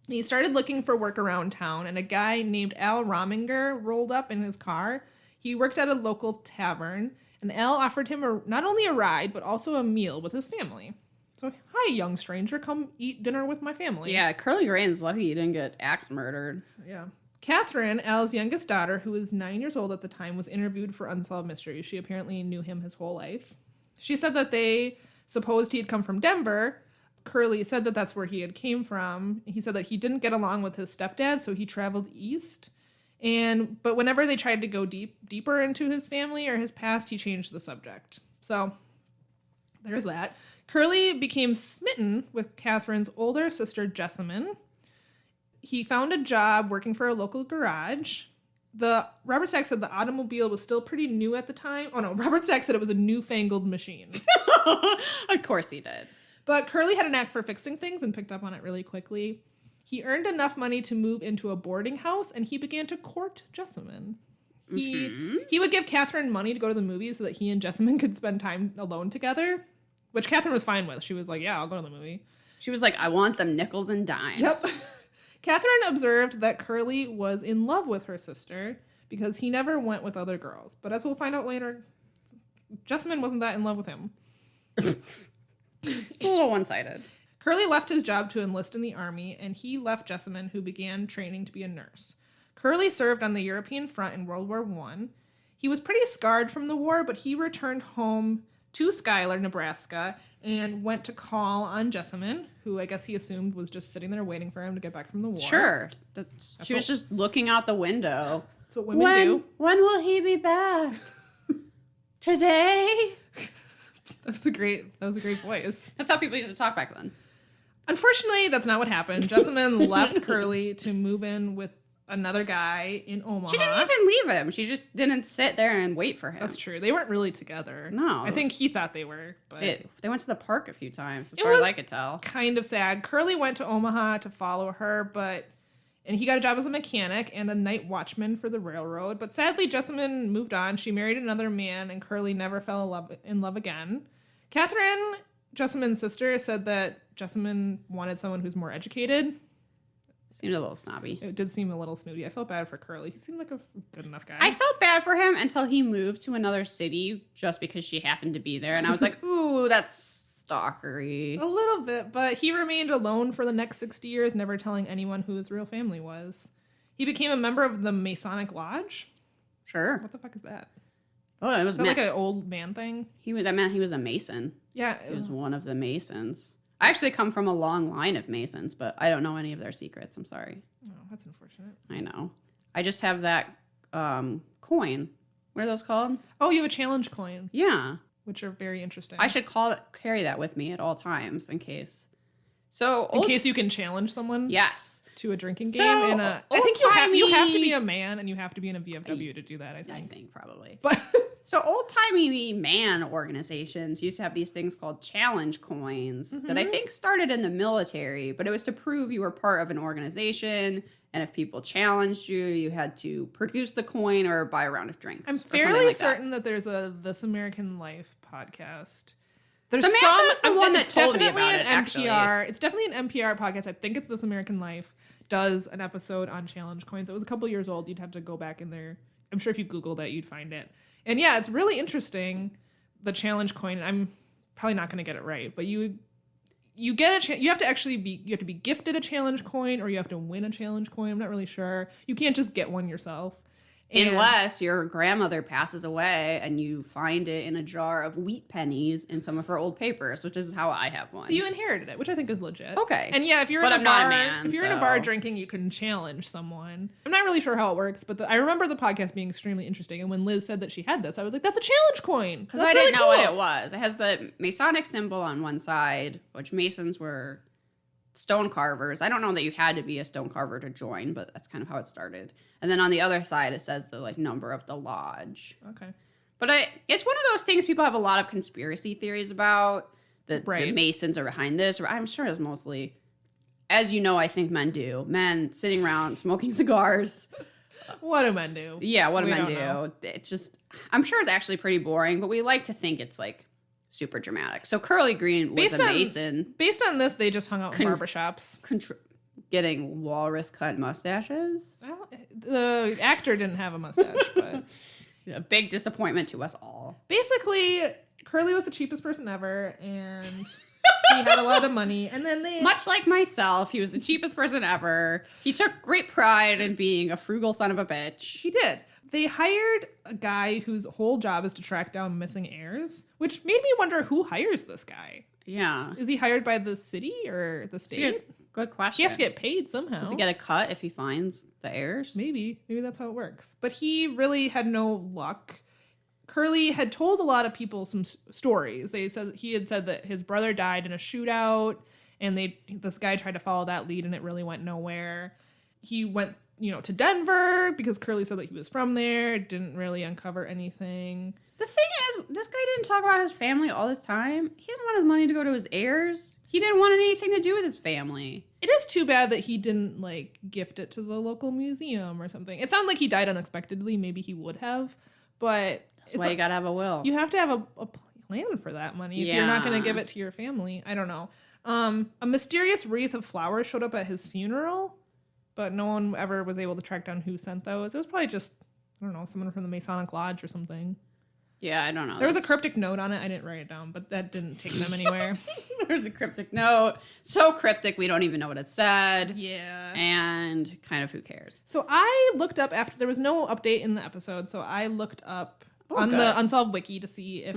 And he started looking for work around town, and a guy named Al Rominger rolled up in his car. He worked at a local tavern, and Al offered him not only a ride, but also a meal with his family. So, hi, young stranger, come eat dinner with my family. Yeah, Curly Green's lucky he didn't get axe murdered. Yeah. Catherine, Al's youngest daughter, who was 9 years old at the time, was interviewed for Unsolved Mysteries. She apparently knew him his whole life. She said that they supposed he had come from Denver. Curly said that that's where he had came from. He said that he didn't get along with his stepdad, so he traveled east. But whenever they tried to go deeper into his family or his past, he changed the subject. So there's that. Curly became smitten with Catherine's older sister, Jessamine. He found a job working for a local garage. Robert Stack said the automobile was still pretty new at the time. Oh no, Robert Stack said it was a newfangled machine. Of course he did. But Curly had a knack for fixing things and picked up on it really quickly. He earned enough money to move into a boarding house, and he began to court Jessamine. He would give Catherine money to go to the movies so that he and Jessamine could spend time alone together, which Catherine was fine with. She was like, yeah, I'll go to the movie. She was like, I want them nickels and dimes. Yep. Catherine observed that Curly was in love with her sister because he never went with other girls. But as we'll find out later, Jessamine wasn't that in love with him. It's a little one-sided. Curly left his job to enlist in the army, and he left Jessamine, who began training to be a nurse. Curly served on the European front in World War I. He was pretty scarred from the war, but he returned home to Schuyler, Nebraska, and went to call on Jessamine, who I guess he assumed was just sitting there waiting for him to get back from the war. Sure. She was just looking out the window. That's what women do. When will he be back? Today? That was a great voice. That's how people used to talk back then. Unfortunately, that's not what happened. Jessamine left Curly to move in with another guy in Omaha. She didn't even leave him. She just didn't sit there and wait for him. That's true. They weren't really together. No. I think he thought they were. But they went to the park a few times, as It far as was I could tell. kind of sad. Curly went to Omaha to follow her, and he got a job as a mechanic and a night watchman for the railroad. But sadly, Jessamine moved on. She married another man, and Curly never fell in love again. Catherine, Jessamine's sister, said that Jessamine wanted someone who's more educated. Seemed a little snobby. It did seem a little snooty. I felt bad for Curly. He seemed like a good enough guy. I felt bad for him until he moved to another city just because she happened to be there. And I was like, ooh, that's stalkery. A little bit, but he remained alone for the next 60 years, never telling anyone who his real family was. He became a member of the Masonic Lodge. Sure. What the fuck is that? Oh, it was Is that like an old man thing? That meant he was a Mason. Yeah. He was one of the Masons. I actually come from a long line of Masons, but I don't know any of their secrets. I'm sorry. Oh, that's unfortunate. I know. I just have that coin. What are those called? Oh, you have a challenge coin, Yeah. which are very interesting. I should carry that with me at all times in case. So in case you can challenge someone Yes. to a drinking So, game. I think you have to old-timey- be a man and you have to be in a VFW to do that, I I think. think probably. But So old-timey man organizations used to have these things called challenge coins that I think started in the military, but it was to prove you were part of an organization, and if people challenged you, you had to produce the coin or buy a round of drinks. I'm or something fairly like that. certain that there's a This American Life podcast. There's Samantha's the one that it's told me definitely about an it, actually. NPR. It's definitely an NPR podcast. I think it's This American Life does an episode on challenge coins. It was a couple years old. You'd have to go back in there. I'm sure if you Googled it, you'd find it. And yeah, it's really interesting. The challenge coin. I'm probably not going to get it right, but you get you have to be gifted a challenge coin, or you have to win a challenge coin. I'm not really sure. You can't just get one yourself. And Unless your grandmother passes away and you find it in a jar of wheat pennies in some of her old papers, which is how I have one. so you inherited it, which I think is legit. Okay. And yeah, if you're But in a I'm bar, not a man, if you're in a bar so- drinking, you can challenge someone. I'm not really sure how it works, but I remember the podcast being extremely interesting. And when Liz said that she had this, I was like, "That's a challenge coin." Because I didn't know what it was. It has the Masonic symbol on one side, which Masons were stone carvers. I don't know that you had to be a stone carver to join, but that's kind of how it started. And then on the other side, it says the number of the lodge. Okay. But it's one of those things people have a lot of conspiracy theories about. That the Right. Masons are behind this, or I'm sure it's mostly, as you know, I think men do. Men sitting around smoking cigars. What do men do? Yeah, what do We men don't do? know. It's just, I'm sure it's actually pretty boring, but we like to think it's like super dramatic. So Curly Green was a Mason Based on this, they just hung out in barbershops. getting walrus cut mustaches. Well, the actor didn't have a mustache, but A big disappointment to us all. basically, Curly was the cheapest person ever, and he had a lot of money. And then Much like myself, he was the cheapest person ever. He took great pride in being a frugal son of a bitch. He did. They hired a guy whose whole job is to track down missing heirs, which made me wonder who hires this guy. Yeah. Is he hired by the city or the state? Good question. He has to get paid somehow. Does he get a cut if he finds the heirs? Maybe that's how it works. But he really had no luck. Curly had told a lot of people some stories. They said he had said that his brother died in a shootout, and this guy tried to follow that lead, and it really went nowhere. He went, to Denver because Curly said that he was from there. It didn't really uncover anything. The thing is, this guy didn't talk about his family all this time. He didn't want his money to go to his heirs. He didn't want anything to do with his family. It is too bad that he didn't, gift it to the local museum or something. It sounds like he died unexpectedly. Maybe he would have, but... That's why you gotta have a will. You have to have a plan for that money if you're not going to give it to your family. I don't know. A mysterious wreath of flowers showed up at his funeral, but no one ever was able to track down who sent those. It was probably just, I don't know, someone from the Masonic Lodge or something. Yeah, I don't know. There was a cryptic note on it. I didn't write it down, but that didn't take them anywhere. There's a cryptic note. So cryptic, we don't even know what it said. Yeah. And kind of who cares. So I looked up after, there was no update in the episode, so I looked up on the Unsolved Wiki to see if,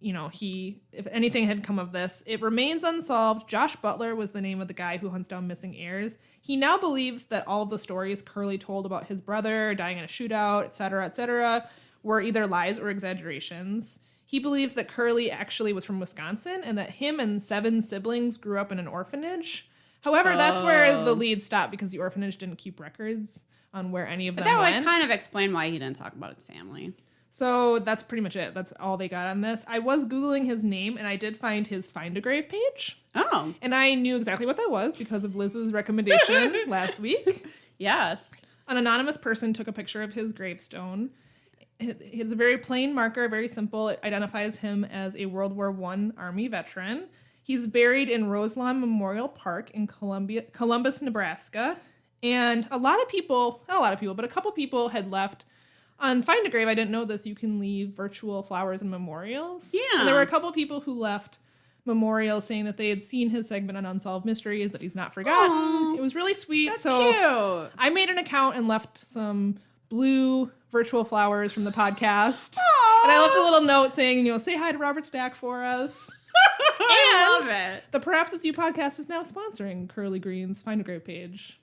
if anything had come of this. It remains unsolved. Josh Butler was the name of the guy who hunts down missing heirs. He now believes that all of the stories Curly told about his brother dying in a shootout, et cetera, were either lies or exaggerations. He believes that Curly actually was from Wisconsin and that him and 7 siblings grew up in an orphanage. However, that's where the lead stopped because the orphanage didn't keep records on where any of them went. That would kind of explain why he didn't talk about his family. So that's pretty much it. That's all they got on this. I was Googling his name and I did find his Find a Grave page. Oh. And I knew exactly what that was because of Liz's recommendation last week. Yes. An anonymous person took a picture of his gravestone. It's a very plain marker, very simple. It identifies him as a World War I Army veteran. He's buried in Roselawn Memorial Park in Columbus, Nebraska. And a couple people had left. On Find a Grave, I didn't know this, you can leave virtual flowers and memorials. Yeah. And there were a couple people who left memorials saying that they had seen his segment on Unsolved Mysteries, that he's not forgotten. Aww, it was really sweet. That's so cute. I made an account and left some blue virtual flowers from the podcast. Aww. And I left a little note saying, say hi to Robert Stack for us. I love it. The Perhaps It's You podcast is now sponsoring Curly Green's Find a Grave page.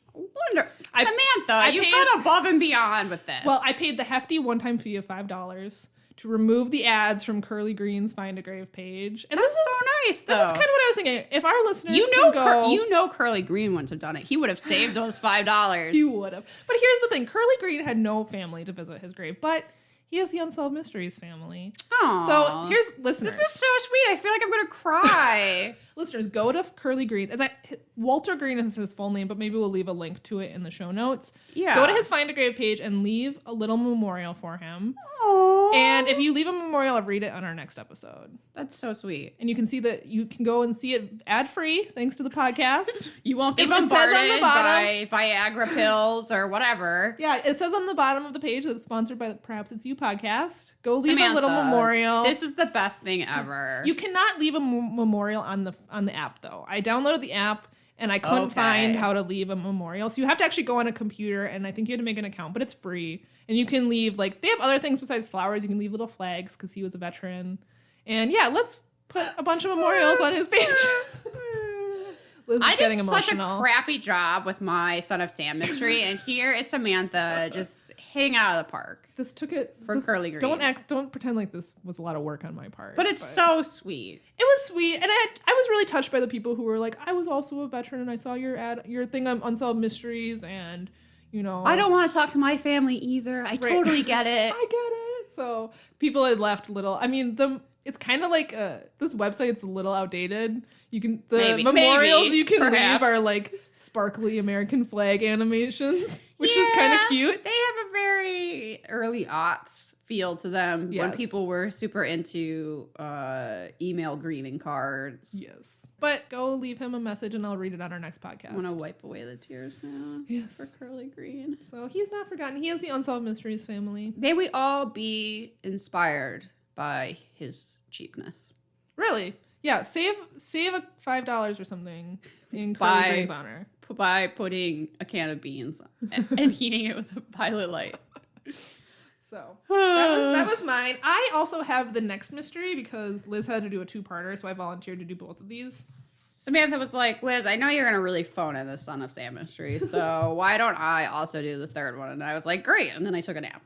Samantha, you've gone above and beyond with this. Well, I paid the hefty one-time fee of $5 to remove the ads from Curly Green's Find a Grave page. And that's so nice, though. This is kind of what I was thinking. If our listeners can go... Curly Green wouldn't have done it. He would have saved those $5. He would have. But here's the thing. Curly Green had no family to visit his grave, but he has the Unsolved Mysteries family. Aww. So here's listeners. This is so sweet. I feel like I'm going to cry. Listeners, go to Curly Green. Walter Green is his full name, but maybe we'll leave a link to it in the show notes. Yeah. Go to his Find a Grave page and leave a little memorial for him. Aww. And if you leave a memorial, I'll read it on our next episode. That's so sweet. And you can see that you can go and see it ad-free thanks to the podcast. You won't be bombarded by Viagra pills or whatever. Yeah, it says on the bottom of the page that it's sponsored by the Perhaps It's You podcast. Go leave Samantha, a little memorial. This is the best thing ever. You cannot leave a memorial on the app, though. I downloaded the app and I couldn't find how to leave a memorial. So you have to actually go on a computer, and I think you have to make an account, but it's free. And you can leave, they have other things besides flowers. You can leave little flags because he was a veteran. And yeah, let's put a bunch of memorials on his page. I did such a crappy job with my Son of Sam mystery, and here is Samantha just hitting out of the park. This took it for Curly Green. Don't pretend like this was a lot of work on my part. But it's so sweet. It was sweet, and I was really touched by the people who were like, I was also a veteran, and I saw your thing on Unsolved Mysteries, and I don't want to talk to my family either. I totally get it. I get it. So people had left little. I mean, it's kind of like this website's a little outdated. You can memorials you can leave are sparkly American flag animations, which is kind of cute. They have a very early aughts feel to them when people were super into email greeting cards. Yes. But go leave him a message and I'll read it on our next podcast. I'm going to wipe away the tears now. Yes. For Curly Green. So he's not forgotten. He has the Unsolved Mysteries family. May we all be inspired by his cheapness. Really? Yeah. Save a $5 or something in Curly Green's honor. By putting a can of beans and heating it with a pilot light. So that was mine. I also have the next mystery because Liz had to do a 2-parter, so I volunteered to do both of these. Samantha was like, Liz, I know you're going to really phone in the Son of Sam mystery, so why don't I also do the third one? And I was like, great. And then I took a nap.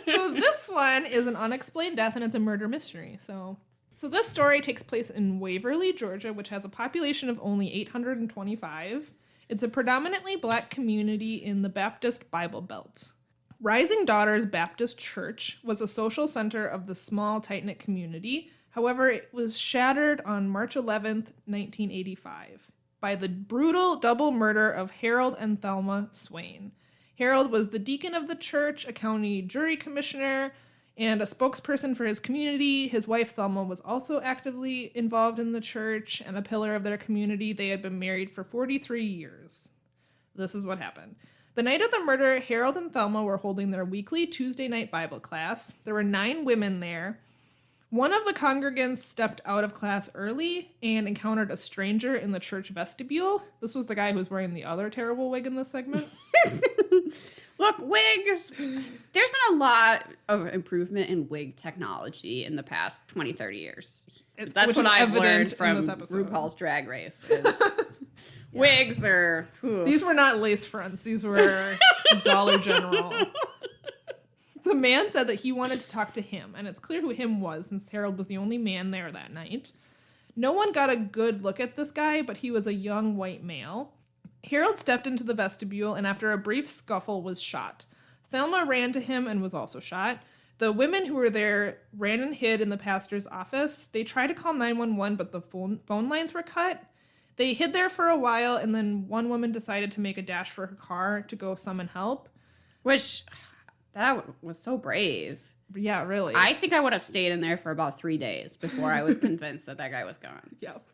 So this one is an unexplained death, and it's a murder mystery. So this story takes place in Waverly, Georgia, which has a population of only 825. It's a predominantly black community in the Baptist Bible Belt. Rising Daughters Baptist Church was a social center of the small, tight-knit community. However, it was shattered on March 11th, 1985, by the brutal double murder of Harold and Thelma Swain. Harold was the deacon of the church, a county jury commissioner, and a spokesperson for his community. His wife, Thelma, was also actively involved in the church and a pillar of their community. They had been married for 43 years. This is what happened. The night of the murder, Harold and Thelma were holding their weekly Tuesday night Bible class. There were 9 women there. One of the congregants stepped out of class early and encountered a stranger in the church vestibule. This was the guy who was wearing the other terrible wig in this segment. Look, wigs. There's been a lot of improvement in wig technology in the past 20, 30 years. That's what I've learned from RuPaul's Drag Race. Wigs are... Whew. These were not lace fronts. These were Dollar General. The man said that he wanted to talk to him, and it's clear who him was since Harold was the only man there that night. No one got a good look at this guy, but he was a young white male. Harold stepped into the vestibule and after a brief scuffle was shot. Thelma ran to him and was also shot. The women who were there ran and hid in the pastor's office. They tried to call 911, but the phone lines were cut. They hid there for a while, and then one woman decided to make a dash for her car to go summon help. Which, that was so brave. Yeah, really. I think I would have stayed in there for about 3 days before I was convinced that guy was gone. Yep.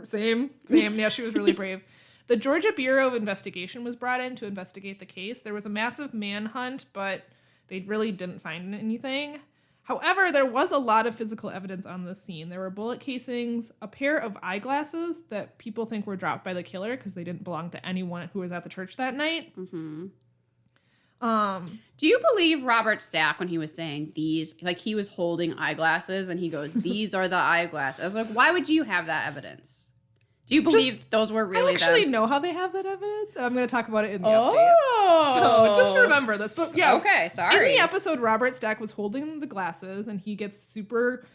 Same. Yeah, she was really brave. The Georgia Bureau of Investigation was brought in to investigate the case. There was a massive manhunt, but they really didn't find anything. However, there was a lot of physical evidence on the scene. There were bullet casings, a pair of eyeglasses that people think were dropped by the killer because they didn't belong to anyone who was at the church that night. Mm-hmm. Do you believe Robert Stack when he was saying these, like he was holding eyeglasses and he goes, these are the eyeglasses? I was like, why would you have that evidence? Do you believe those were really I actually know how they have that evidence, and I'm going to talk about it in the update. So just remember this. But yeah, okay, sorry. In the episode, Robert Stack was holding the glasses, and he gets super,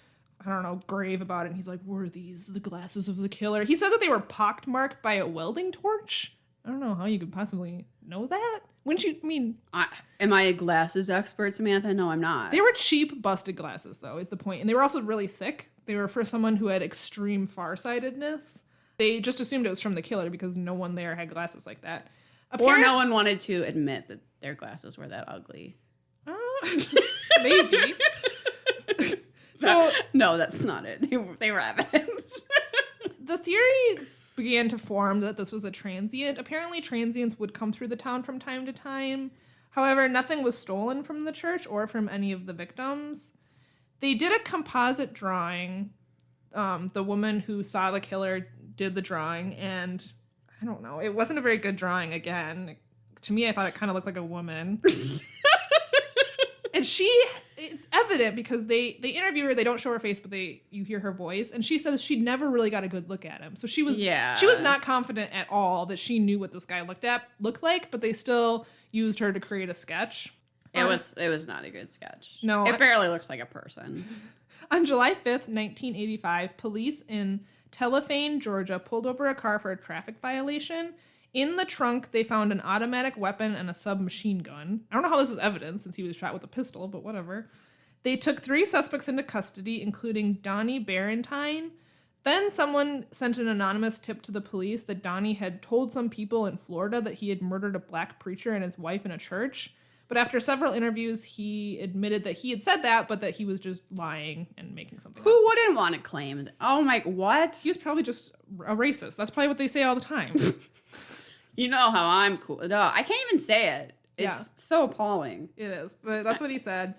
grave about it. And he's like, were these the glasses of the killer? He said that they were pockmarked by a welding torch. I don't know how you could possibly know that. Wouldn't you, am I a glasses expert, Samantha? No, I'm not. They were cheap, busted glasses, though, is the point. And they were also really thick. They were for someone who had extreme farsightedness. They just assumed it was from the killer because no one there had glasses like that. Or no one wanted to admit that their glasses were that ugly. Maybe. No, that's not it. They were evidence. The theory began to form that this was a transient. Apparently, transients would come through the town from time to time. However, nothing was stolen from the church or from any of the victims. They did a composite drawing. The woman who saw the killer did the drawing, and I don't know, it wasn't a very good drawing again. To me, I thought it kind of looked like a woman. And it's evident because they interview her, they don't show her face, but you hear her voice, and she says she never really got a good look at him. So she was not confident at all that she knew what this guy looked like, but they still used her to create a sketch. It was not a good sketch. No. It barely looks like a person. On July 5th, 1985, police in Telephane, Georgia, pulled over a car for a traffic violation. In the trunk, they found an automatic weapon and a submachine gun. I don't know how this is evidence since he was shot with a pistol, but whatever. They took 3 suspects into custody, including Donnie Barentine. Then someone sent an anonymous tip to the police that Donnie had told some people in Florida that he had murdered a black preacher and his wife in a church. But after several interviews, he admitted that he had said that, but that he was just lying and making something up. Who wouldn't want to claim that? Oh my, what? He's probably just a racist. That's probably what they say all the time. You know how I'm cool. No, I can't even say it. It's so appalling. It is, but that's what he said.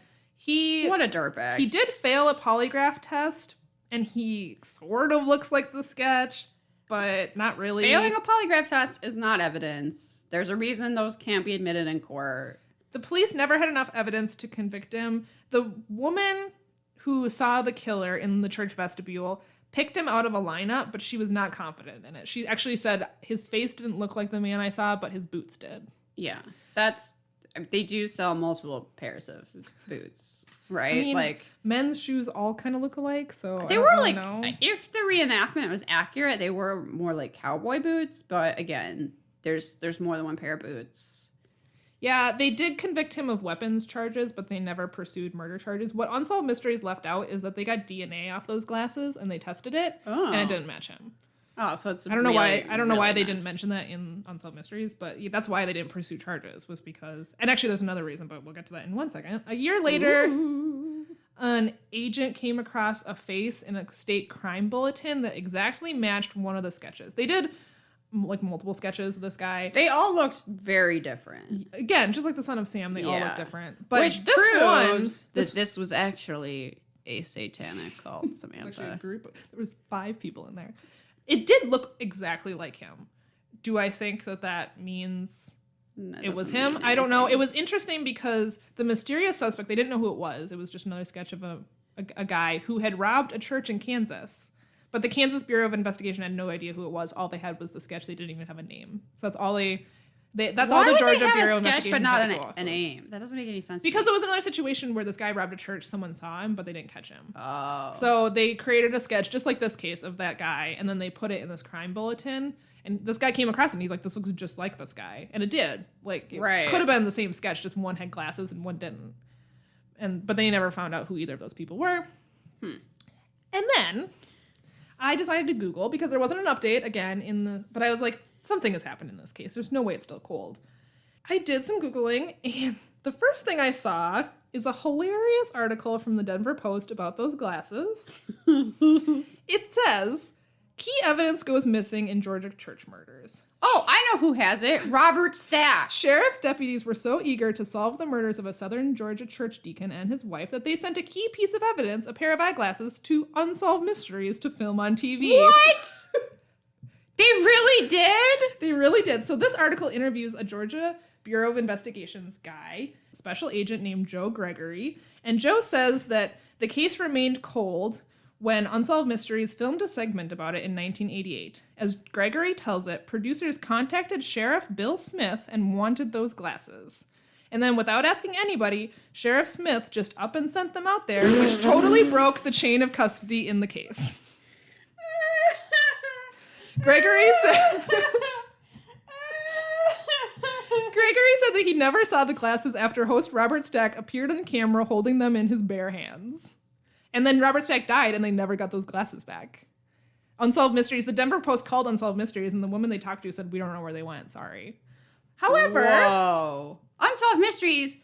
What a dirtbag. He did fail a polygraph test, and he sort of looks like the sketch, but not really. Failing a polygraph test is not evidence. There's a reason those can't be admitted in court. The police never had enough evidence to convict him. The woman who saw the killer in the church vestibule picked him out of a lineup, but she was not confident in it. She actually said his face didn't look like the man I saw, but his boots did. Yeah, that's they do sell multiple pairs of boots, right? I mean, like men's shoes all kind of look alike, so they I were don't really like, know. if the reenactment was accurate, they were more like cowboy boots. But again, there's more than one pair of boots. Yeah, they did convict him of weapons charges, but they never pursued murder charges. What Unsolved Mysteries left out is that they got DNA off those glasses and they tested it, and it didn't match him. Oh, so it's I don't know why they really didn't mention that in Unsolved Mysteries, but that's why they didn't pursue charges, was because, and actually there's another reason, but we'll get to that in 1 second. A year later, an agent came across a face in a state crime bulletin that exactly matched one of the sketches. They did like multiple sketches of this guy. They all looked very different. Again, just like the Son of Sam, they all look different. But which this proves one, this was actually a satanic cult, Samantha. actually a group. There was 5 people in there. It did look exactly like him. Do I think that means it was him? I don't know. It was interesting because the mysterious suspect, they didn't know who it was. It was just another sketch of a guy who had robbed a church in Kansas. But the Kansas Bureau of Investigation had no idea who it was. All they had was the sketch. They didn't even have a name. So that's all that's all the Georgia Bureau of Investigation but not had to go off a name. That doesn't make any sense. Because it was another situation where this guy robbed a church, someone saw him, but they didn't catch him. Oh. So they created a sketch just like this case of that guy, and then they put it in this crime bulletin. And this guy came across it, and he's like, this looks just like this guy. And it did. Like, it could have been the same sketch, just one had glasses and one didn't. But they never found out who either of those people were. And then I decided to Google, because there wasn't an update again but I was like, something has happened in this case. There's no way it's still cold. I did some Googling, and the first thing I saw is a hilarious article from the Denver Post about those glasses. It says, key evidence goes missing in Georgia church murders. Oh, I know who has it. Robert Stack. Sheriff's deputies were so eager to solve the murders of a southern Georgia church deacon and his wife that they sent a key piece of evidence, a pair of eyeglasses, to Unsolved Mysteries to film on TV. What? They really did? They really did. So this article interviews a Georgia Bureau of Investigations guy, special agent named Joe Gregory. And Joe says that the case remained cold when Unsolved Mysteries filmed a segment about it in 1988. As Gregory tells it, producers contacted Sheriff Bill Smith and wanted those glasses. And then without asking anybody, Sheriff Smith just up and sent them out there, which totally broke the chain of custody in the case. Gregory said that he never saw the glasses after host Robert Stack appeared on camera holding them in his bare hands. And then Robert Stack died and they never got those glasses back. Unsolved Mysteries, the Denver Post called Unsolved Mysteries, and the woman they talked to said, we don't know where they went, sorry. However... Whoa. Unsolved Mysteries,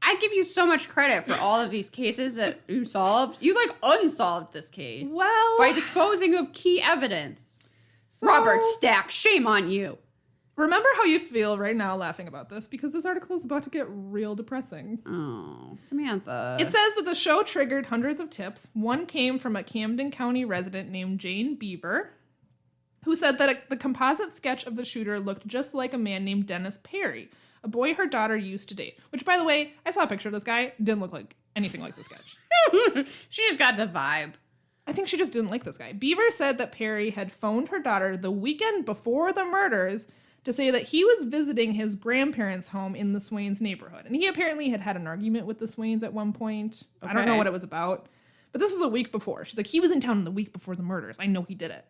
I give you so much credit for all of these cases that you solved. You, unsolved this case. Well... by disposing of key evidence. So, Robert Stack, shame on you. Remember how you feel right now laughing about this, because this article is about to get real depressing. Oh, Samantha. It says that the show triggered hundreds of tips. One came from a Camden County resident named Jane Beaver, who said that the composite sketch of the shooter looked just like a man named Dennis Perry, a boy her daughter used to date. Which, by the way, I saw a picture of this guy. Didn't look like anything like the sketch. She just got the vibe. I think she just didn't like this guy. Beaver said that Perry had phoned her daughter the weekend before the murders to say that he was visiting his grandparents' home in the Swains neighborhood. And he apparently had an argument with the Swains at one point. Okay. I don't know what it was about. But this was a week before. She's like, he was in town the week before the murders. I know he did it.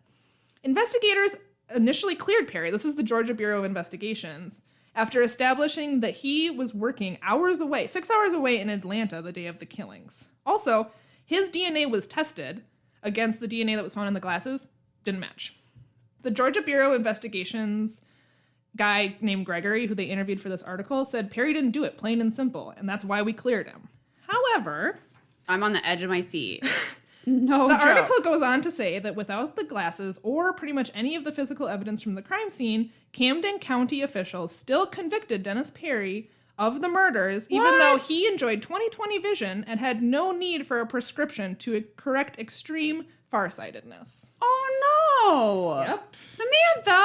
Investigators initially cleared Perry. This is the Georgia Bureau of Investigations. After establishing that he was working 6 hours away in Atlanta the day of the killings. Also, his DNA was tested against the DNA that was found in the glasses. Didn't match. The Georgia Bureau of Investigations guy named Gregory, who they interviewed for this article, said Perry didn't do it, plain and simple, and that's why we cleared him. However... I'm on the edge of my seat. No The joke. article goes on to say that without the glasses or pretty much any of the physical evidence from the crime scene, Camden County officials still convicted Dennis Perry of the murders, even though he enjoyed 20/20 vision and had no need for a prescription to correct extreme farsightedness. Oh no! Yep. Samantha!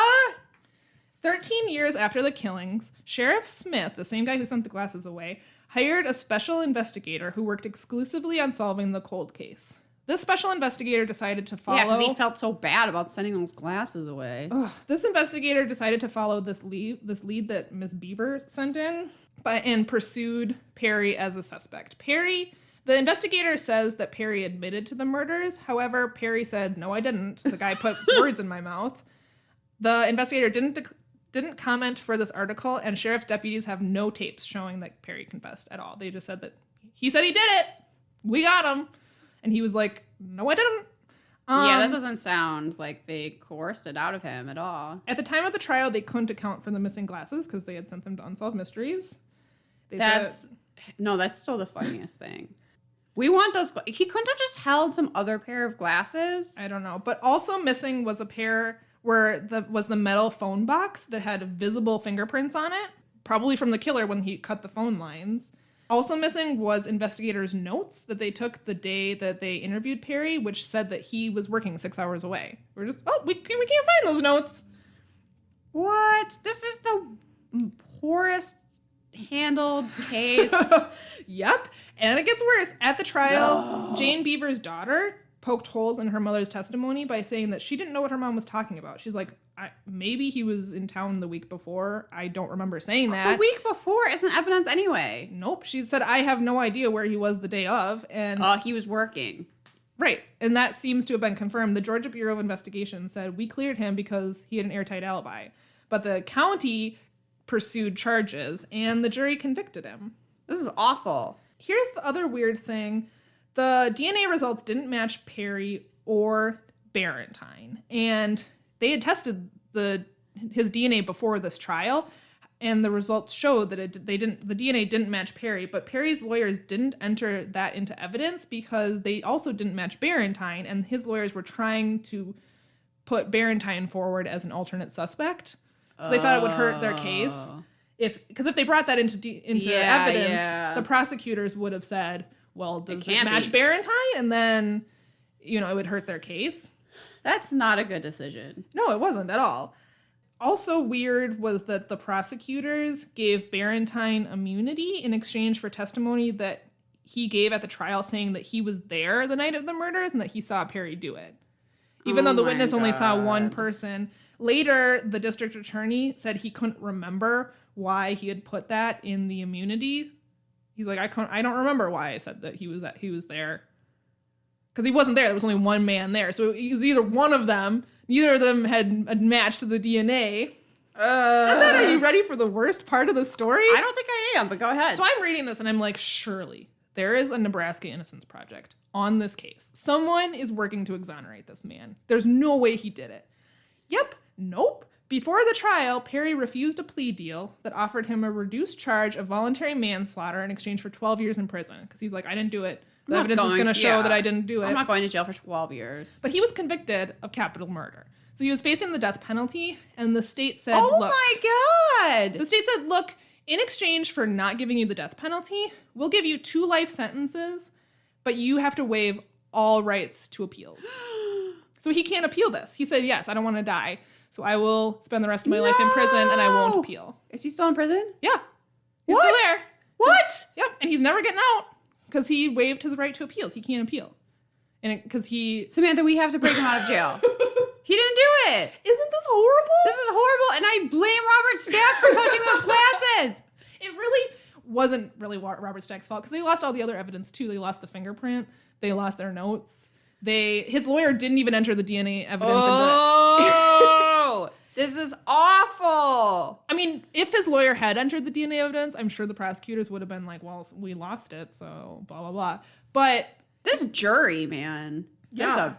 13 years after the killings, Sheriff Smith, the same guy who sent the glasses away, hired a special investigator who worked exclusively on solving the cold case. This special investigator decided to follow. Yeah, because he felt so bad about sending those glasses away. This investigator decided to follow this lead that Miss Beaver sent in, and pursued Perry as a suspect. The investigator says that Perry admitted to the murders. However, Perry said, "No, I didn't. The guy put words in my mouth." The investigator didn't comment for this article, and sheriff's deputies have no tapes showing that Perry confessed at all. They just said that he said he did it. We got him. And he was like, "No, I didn't." Yeah, that doesn't sound like they coerced it out of him at all. At the time of the trial, they couldn't account for the missing glasses because they had sent them to Unsolved Mysteries. That's still the funniest thing. We want those. He couldn't have just held some other pair of glasses. I don't know. But also missing was a pair where the metal phone box that had visible fingerprints on it, probably from the killer when he cut the phone lines. Also missing was investigators' notes that they took the day that they interviewed Perry, which said that he was working 6 hours away. We're just, we can't find those notes. What? This is the poorest handled case. Yep. And it gets worse. At the trial, Jane Beaver's daughter poked holes in her mother's testimony by saying that she didn't know what her mom was talking about. She's like, maybe he was in town the week before. I don't remember saying that. The week before isn't evidence anyway. Nope. She said, I have no idea where he was the day of. And he was working. Right. And that seems to have been confirmed. The Georgia Bureau of Investigation said, we cleared him because he had an airtight alibi. But the county pursued charges and the jury convicted him. This is awful. Here's the other weird thing. The DNA results didn't match Perry or Barentine. And they had tested his DNA before this trial, and the results showed that the DNA didn't match Perry, but Perry's lawyers didn't enter that into evidence because they also didn't match Barentine, and his lawyers were trying to put Barentine forward as an alternate suspect. So they thought it would hurt their case. Because if they brought that into evidence, the prosecutors would have said, well, does it match Barentine? And then, it would hurt their case. That's not a good decision. No, it wasn't at all. Also weird was that the prosecutors gave Barentine immunity in exchange for testimony that he gave at the trial saying that he was there the night of the murders and that he saw Perry do it. Even though the witness only saw one person. Later, the district attorney said he couldn't remember why he had put that in the immunity. He's like, I don't remember why I said that he was there. Because he wasn't there. There was only one man there. So it was either one of them. Neither of them had matched the DNA. And then, are you ready for the worst part of the story? I don't think I am, but go ahead. So I'm reading this and I'm like, surely there is a Nebraska Innocence Project on this case. Someone is working to exonerate this man. There's no way he did it. Yep. Nope. Before the trial, Perry refused a plea deal that offered him a reduced charge of voluntary manslaughter in exchange for 12 years in prison. Because he's like, I didn't do it. The evidence is going to show that I didn't do it. I'm not going to jail for 12 years. But he was convicted of capital murder. So he was facing the death penalty, and the state said, my God. The state said, look, in exchange for not giving you the death penalty, we'll give you 2 life sentences, but you have to waive all rights to appeals. So he can't appeal this. He said, yes, I don't want to die. So I will spend the rest of my life in prison, and I won't appeal. Is he still in prison? Yeah. He's still there. What? Yep. And he's never getting out because he waived his right to appeals. He can't appeal. And because Samantha, we have to break him out of jail. He didn't do it. Isn't this horrible? This is horrible, and I blame Robert Stack for touching those glasses. It really wasn't really Robert Stack's fault because they lost all the other evidence too. They lost the fingerprint. They lost their notes. His lawyer didn't even enter the DNA evidence into it. This is awful. I mean, if his lawyer had entered the DNA evidence, I'm sure the prosecutors would have been like, well, we lost it, so blah, blah, blah. But this jury, man. Yeah.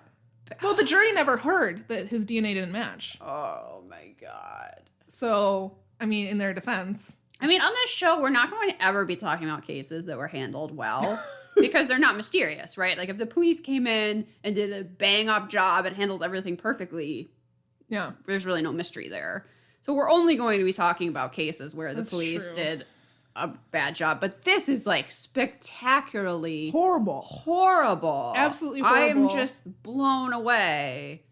Well, the jury never heard that his DNA didn't match. Oh, my God. So, I mean, in their defense. I mean, on this show, we're not going to ever be talking about cases that were handled well. Because they're not mysterious, right? Like, if the police came in and did a bang-up job and handled everything perfectly, there's really no mystery there. So we're only going to be talking about cases where the police did a bad job. But this is, like, spectacularly... horrible. Absolutely horrible. I'm just blown away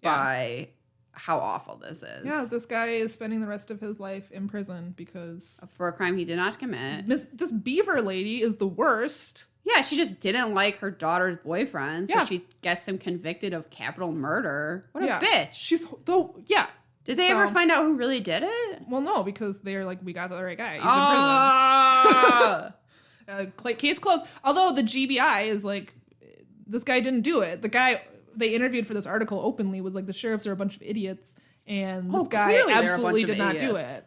by how awful this is. Yeah, this guy is spending the rest of his life in prison because For a crime he did not commit. this Beaver lady is the worst. Yeah, she just didn't like her daughter's boyfriend, so Yeah. she gets him convicted of capital murder. What a Yeah. bitch. She's though. Yeah. Did they ever find out who really did it? Well, no, because they're like, we got the right guy. He's Ah! in prison. Case closed. Although the GBI is like, this guy didn't do it. The guy they interviewed for this article openly was like, the sheriffs are a bunch of idiots, and this guy clearly they're a absolutely bunch of did not do idiots. it.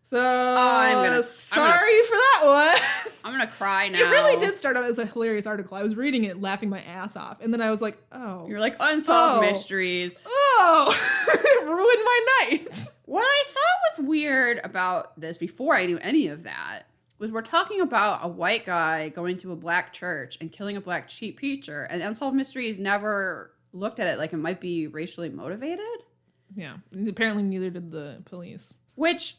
So I'm sorry for that one. I'm gonna cry now. It really did start out as a hilarious article. I was reading it, laughing my ass off, and then I was like, "Oh, You're like, Unsolved Oh. Mysteries. oh, it ruined my night." What I thought was weird about this before I knew any of that was we're talking about a white guy going to a black church and killing a black preacher, and Unsolved Mysteries never looked at it like it might be racially motivated. Yeah, apparently neither did the police. Which,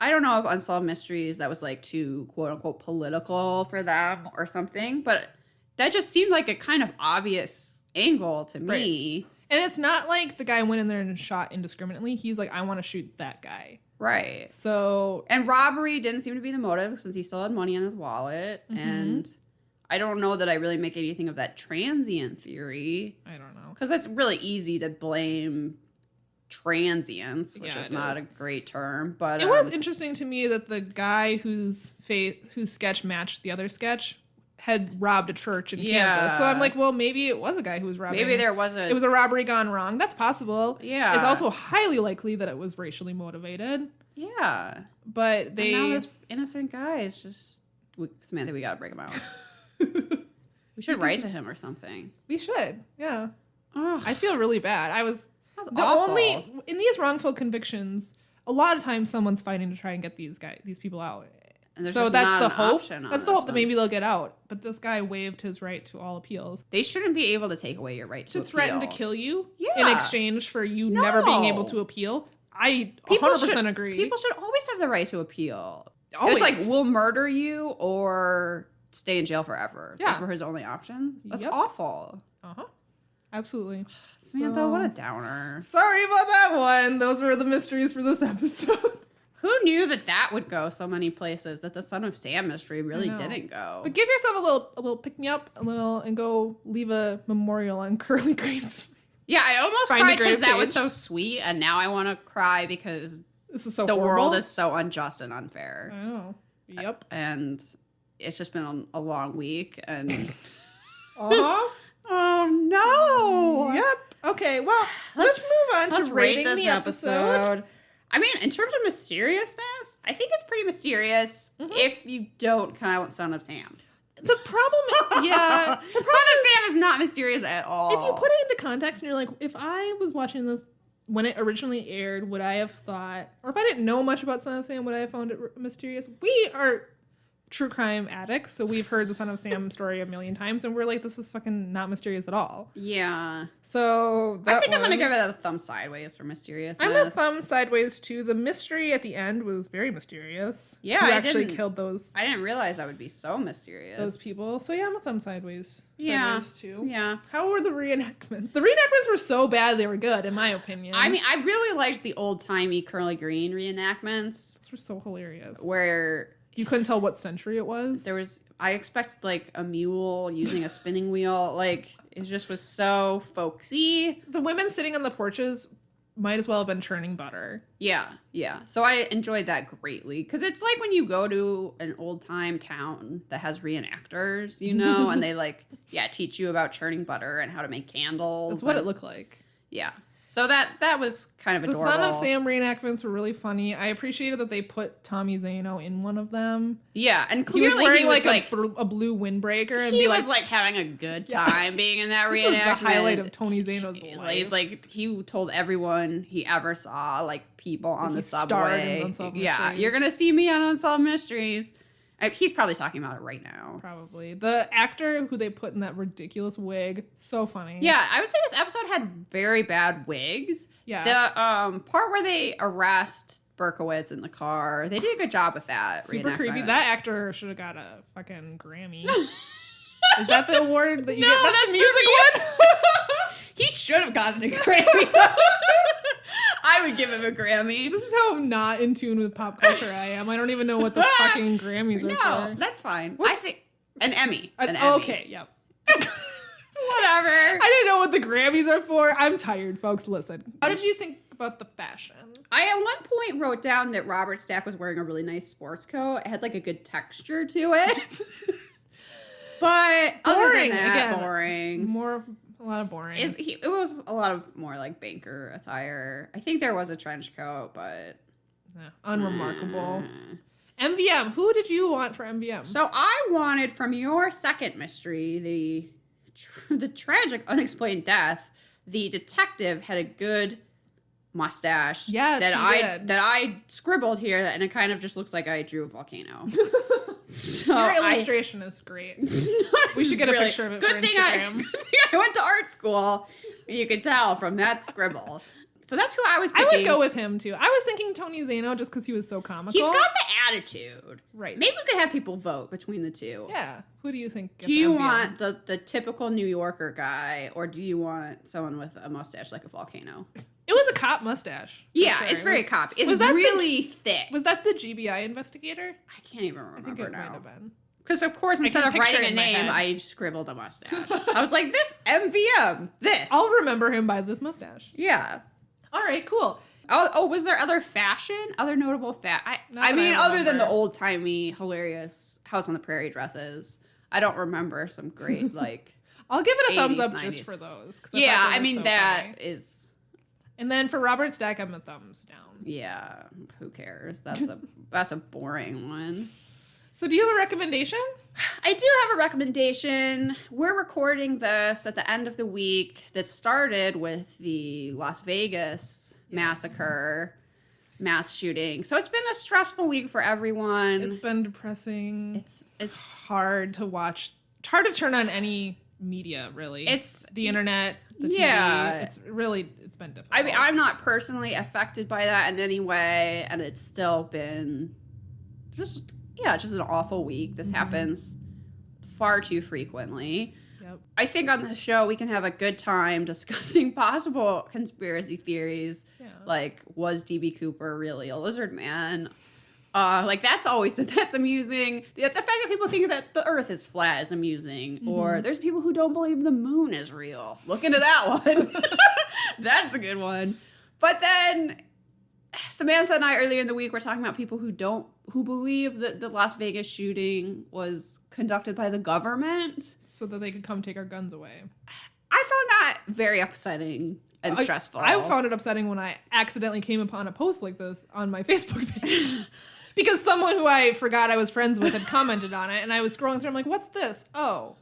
I don't know if Unsolved Mysteries, that was like too quote unquote political for them or something, but that just seemed like a kind of obvious angle to me. And it's not like the guy went in there and shot indiscriminately. He's like, I want to shoot that guy. Right. So, And robbery didn't seem to be the motive since he still had money in his wallet. And I don't know that I really make anything of that transient theory. I don't know. Because it's really easy to blame transients, which Yeah, is it not is. a great term. But It was interesting to me that the guy whose sketch matched the other sketch had robbed a church in Kansas. So I'm like, well, maybe it was a guy who was robbing. maybe there was It was a robbery gone wrong. That's possible. Yeah. It's also highly likely that it was racially motivated. Yeah. But they. And now this innocent guy is just... Samantha, we gotta break him out. We should write to him or something. We should. Yeah. Oh, I feel really bad. that's The awful. only in these wrongful convictions, a lot of times someone's fighting to try and get these people out. And there's So just that's not the an hope. option on That's the this hope that one. maybe they'll get out. But this guy waived his right to all appeals. They shouldn't be able to take away your right to Threaten to appeal. kill you in Yeah. exchange for you never being able No. to appeal. I People 100% should- agree. People should always have the right to appeal. Always. It's like, we'll murder you or stay in jail forever. Yeah. Those were his only options. That's Yep. awful. Uh-huh. Absolutely. Samantha, So- what a downer. Sorry about that one. Those were the mysteries for this episode. Who knew that would go so many places, that the Son of Sam mystery really know. didn't go? But give yourself a little pick me up, and go leave a memorial on Curly Green's. Yeah, I almost Find a cried because grave that was page. so sweet, and now I want to cry because This is so the horrible. world is so unjust and unfair. I know. Yep. And it's just been a long week, and Uh-huh. oh no! Yep. Okay, well, let's move on Let's to rate rating this the episode. I mean, in terms of mysteriousness, I think it's pretty mysterious if you don't count Son of Sam. The problem is, yeah, Son of Sam is not mysterious at all. if you put it into context and you're like, if I was watching this when it originally aired, would I have thought, or if I didn't know much about Son of Sam, would I have found it mysterious? We are true crime addicts, so we've heard the Son of Sam story a million times, and we're like, this is fucking not mysterious at all. Yeah. So I think I'm going to give it a thumb sideways for mysteriousness. I'm a thumb sideways too. The mystery at the end was very mysterious. Yeah, who I actually didn't- killed those I didn't realize that would be so mysterious. people. So yeah, I'm a thumb sideways. Yeah. Sideways too. Yeah. How were the reenactments? The reenactments were so bad they were good, in my opinion. I mean, I really liked the old-timey Curly Green reenactments those were so hilarious. where You couldn't tell what century it was. there was, I expected like a mule using a spinning wheel. Like, it just was so folksy. The women sitting on the porches might as well have been churning butter. Yeah, yeah. So I enjoyed that greatly because it's like when you go to an old time town that has reenactors, you know, and they like, teach you about churning butter and how to make candles. That's what and- it looked like. Yeah. So that was kind of The adorable. Son of Sam reenactments were really funny. I appreciated that they put Tommy Zano in one of them. Yeah, and He was clearly wearing he was like a blue windbreaker, and he be was like, like having a good Yeah. time being in that this reenactment. was the highlight of Tony Zano's life. He's like, he told everyone he ever saw, like, people on He the starred in subway. Unsolved Yeah, Mysteries. you're gonna see me on Unsolved Mysteries. He's probably talking about it right now. Probably. The actor who they put in that ridiculous wig, so funny. Yeah, I would say this episode had very bad wigs. Yeah. The part where they arrest Berkowitz in the car, they did a good job with that. Super reenactment. creepy. That actor should have got a fucking Grammy. Is that the award that you No, get? that's the music for one. He should have gotten a Grammy. I would give him a Grammy. This is how not in tune with pop culture I am. I don't even know what the fucking Grammys are No, for. that's fine. What's- I think an Emmy. An Oh, Emmy. okay, yep. Whatever. I didn't know what the Grammys are for. I'm tired, folks. Listen. How did you think about the fashion? I at one point wrote down that Robert Stack was wearing a really nice sports coat. It had like a good texture to it. But other than Boring, that, again. boring. A lot of boring. It was a lot of more like banker attire. I think there was a trench coat, but Yeah, unremarkable. MVM. Who did you want for MVM? So I wanted from your second mystery, the tragic unexplained death. The detective had a good mustache. Yes, he did. that I scribbled here, and it kind of just looks like I drew a volcano. So Your illustration is great. We should get a picture of it for Instagram. Good thing I went to art school. You could tell from that scribble. So that's who I was picking. I would go with him too. I was thinking Tony Zano just because he was so comical. He's got the attitude. Right. Maybe we could have people vote between the two. Yeah. Who do you think gets Do you MVM? want the typical New Yorker guy, or do you want someone with a mustache like a volcano? It was a cop mustache. for Yeah, sure. it's very copy. It's was that really thick. Was that the GBI investigator? I can't even I think remember it might now. have been. Because of course, I instead can of picture writing it a in my name, head. I scribbled a mustache. I was like, this MVM, this. I'll remember him by this mustache. Yeah. All right, cool. Oh, was there other fashion? Other notable Not I that mean, I other than the remember. old timey, hilarious House on the Prairie dresses, I don't remember some great like. I'll give it a thumbs 80s, up just 90s. for those. 'cause Yeah, thought they I were mean so that funny. is. And then for Robert Stack, I'm a thumbs down. Yeah, who cares? That's a boring one. So do you have a recommendation? I do have a recommendation. We're recording this at the end of the week that started with the Las Vegas massacre, mass shooting. So it's been a stressful week for everyone. It's been depressing. It's hard to watch. It's hard to turn on any media, really. It's- the internet, the TV. Yeah. It's been difficult. I mean, I'm not personally affected by that in any way, and it's still been just an awful week. This happens far too frequently. Yep. I think on this show we can have a good time discussing possible conspiracy theories. Yeah. Like, was DB Cooper really a lizard man? Like, that's amusing. The fact that people think that the Earth is flat is amusing. Or there's people who don't believe the moon is real. Look into that one. That's a good one. But then Samantha and I earlier in the week were talking about people who believe that the Las Vegas shooting was conducted by the government. So that they could come take our guns away. I found that very upsetting and stressful. I found it upsetting when I accidentally came upon a post like this on my Facebook page. Because someone who I forgot I was friends with had commented on it, and I was scrolling through. I'm like, "What's this? Oh,"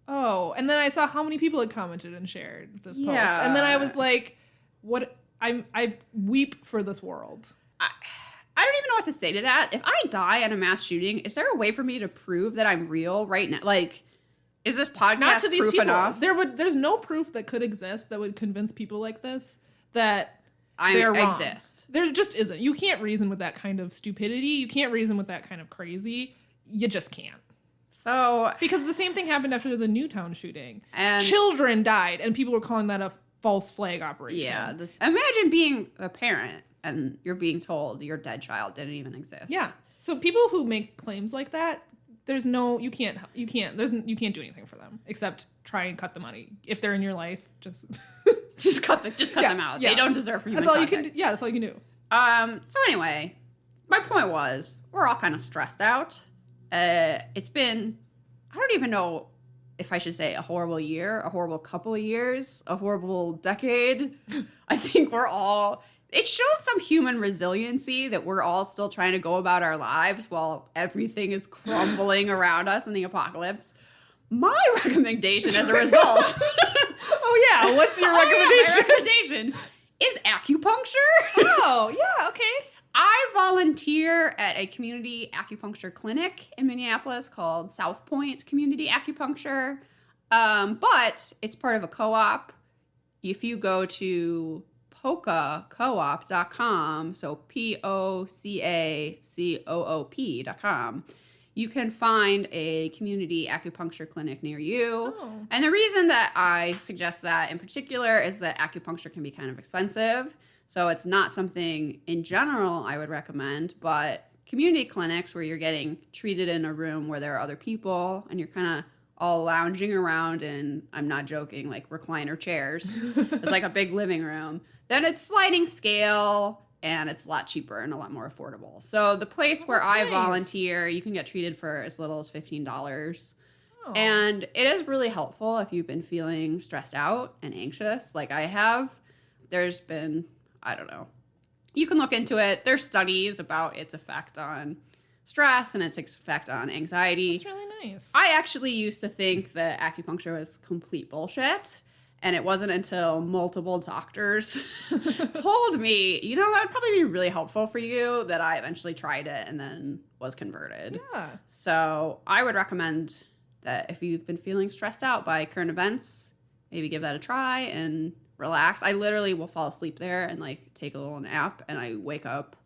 and then I saw how many people had commented and shared this post, and then I was like, "What? I weep for this world." I don't even know what to say to that. If I die in a mass shooting, is there a way for me to prove that I'm real right now? Like, is this podcast Not to these proof people. enough? There's no proof that could exist that would convince people like this that I they're wrong. exist. There just isn't. You can't reason with that kind of stupidity. You can't reason with that kind of crazy. You just can't. So, Because the same thing happened after the Newtown shooting. and Children died, and people were calling that a false flag operation. yeah, imagine being a parent and you're being told your dead child didn't even exist. Yeah. So people who make claims like that, you can't do anything for them except try and cut the money. If they're in your life, just just cut them out. Yeah. They don't deserve human that's all you contact. can. Yeah, that's all you can do. So anyway, my point was, we're all kind of stressed out. It's been, I don't even know if I should say a horrible year, a horrible couple of years, a horrible decade. I think it shows some human resiliency that we're all still trying to go about our lives while everything is crumbling around us in the apocalypse. My recommendation as a result. Oh yeah, what's your recommendation? My recommendation is acupuncture. Oh yeah, okay. I volunteer at a community acupuncture clinic in Minneapolis called South Point Community Acupuncture. But it's part of a co-op. If you go to POCAcoop.com, so POCACOOP.com, you can find a community acupuncture clinic near you. Oh. And the reason that I suggest that in particular is that acupuncture can be kind of expensive. So it's not something in general I would recommend, but community clinics where you're getting treated in a room where there are other people and you're kind of all lounging around in, I'm not joking, like recliner chairs. It's like a big living room. Then it's sliding scale and it's a lot cheaper and a lot more affordable. So the place where I volunteer, you can get treated for as little as $15. Oh. And it is really helpful if you've been feeling stressed out and anxious like I have. There's been, I don't know, you can look into it. There's studies about its effect on stress and its effect on anxiety. That's really nice. I actually used to think that acupuncture was complete bullshit. And it wasn't until multiple doctors told me, you know, that would probably be really helpful for you, that I eventually tried it and then was converted. Yeah. So I would recommend that if you've been feeling stressed out by current events, maybe give that a try and relax. I literally will fall asleep there and like take a little nap, and I wake up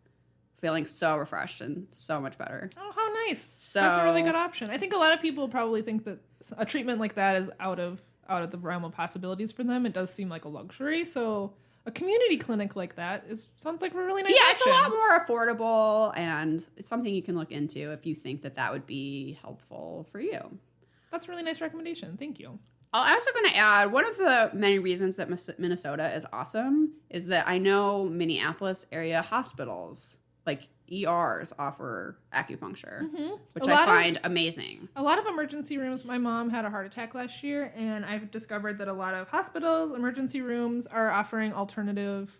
feeling so refreshed and so much better. Oh, how nice. So that's a really good option. I think a lot of people probably think that a treatment like that is out of the realm of possibilities for them. It does seem like a luxury. So a community clinic like that sounds like a really nice option. It's a lot more affordable, and it's something you can look into if you think that would be helpful for you. That's a really nice recommendation. Thank you. I'm also going to add, one of the many reasons that Minnesota is awesome is that I know Minneapolis area hospitals, like ERs, offer acupuncture, which I find amazing. A lot of emergency rooms. My mom had a heart attack last year, and I've discovered that a lot of hospitals, emergency rooms are offering alternative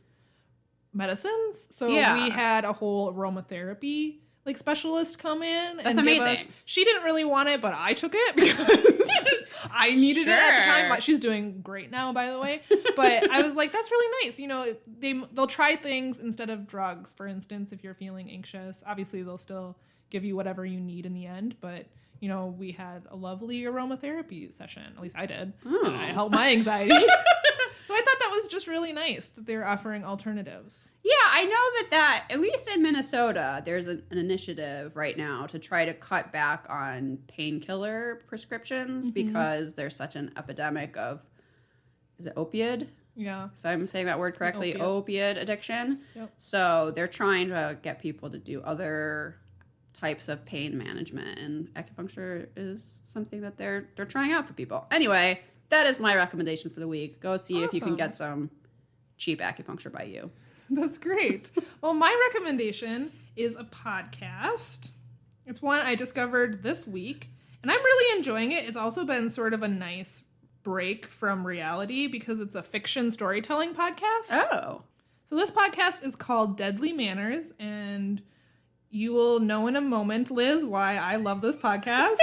medicines. So we had a whole aromatherapy specialist come in and amazing. Give us. She didn't really want it, but I took it because I needed it at the time. She's doing great now, by the way. But I was like, that's really nice. You know, they'll try things instead of drugs. For instance, if you're feeling anxious, obviously they'll still give you whatever you need in the end. But you know, we had a lovely aromatherapy session. At least I did, and I helped my anxiety. So I thought that was just really nice that they're offering alternatives. Yeah, I know that at least in Minnesota, there's an initiative right now to try to cut back on painkiller prescriptions because there's such an epidemic of, is it opioid? Yeah. If I'm saying that word correctly, opiate addiction. Yep. So they're trying to get people to do other types of pain management, and acupuncture is something that they're trying out for people. Anyway, that is my recommendation for the week. Go see if you can get some cheap acupuncture by you. That's great. Well, my recommendation is a podcast. It's one I discovered this week, and I'm really enjoying it. It's also been sort of a nice break from reality because it's a fiction storytelling podcast. Oh. So this podcast is called Deadly Manners, and you will know in a moment, Liz, why I love this podcast.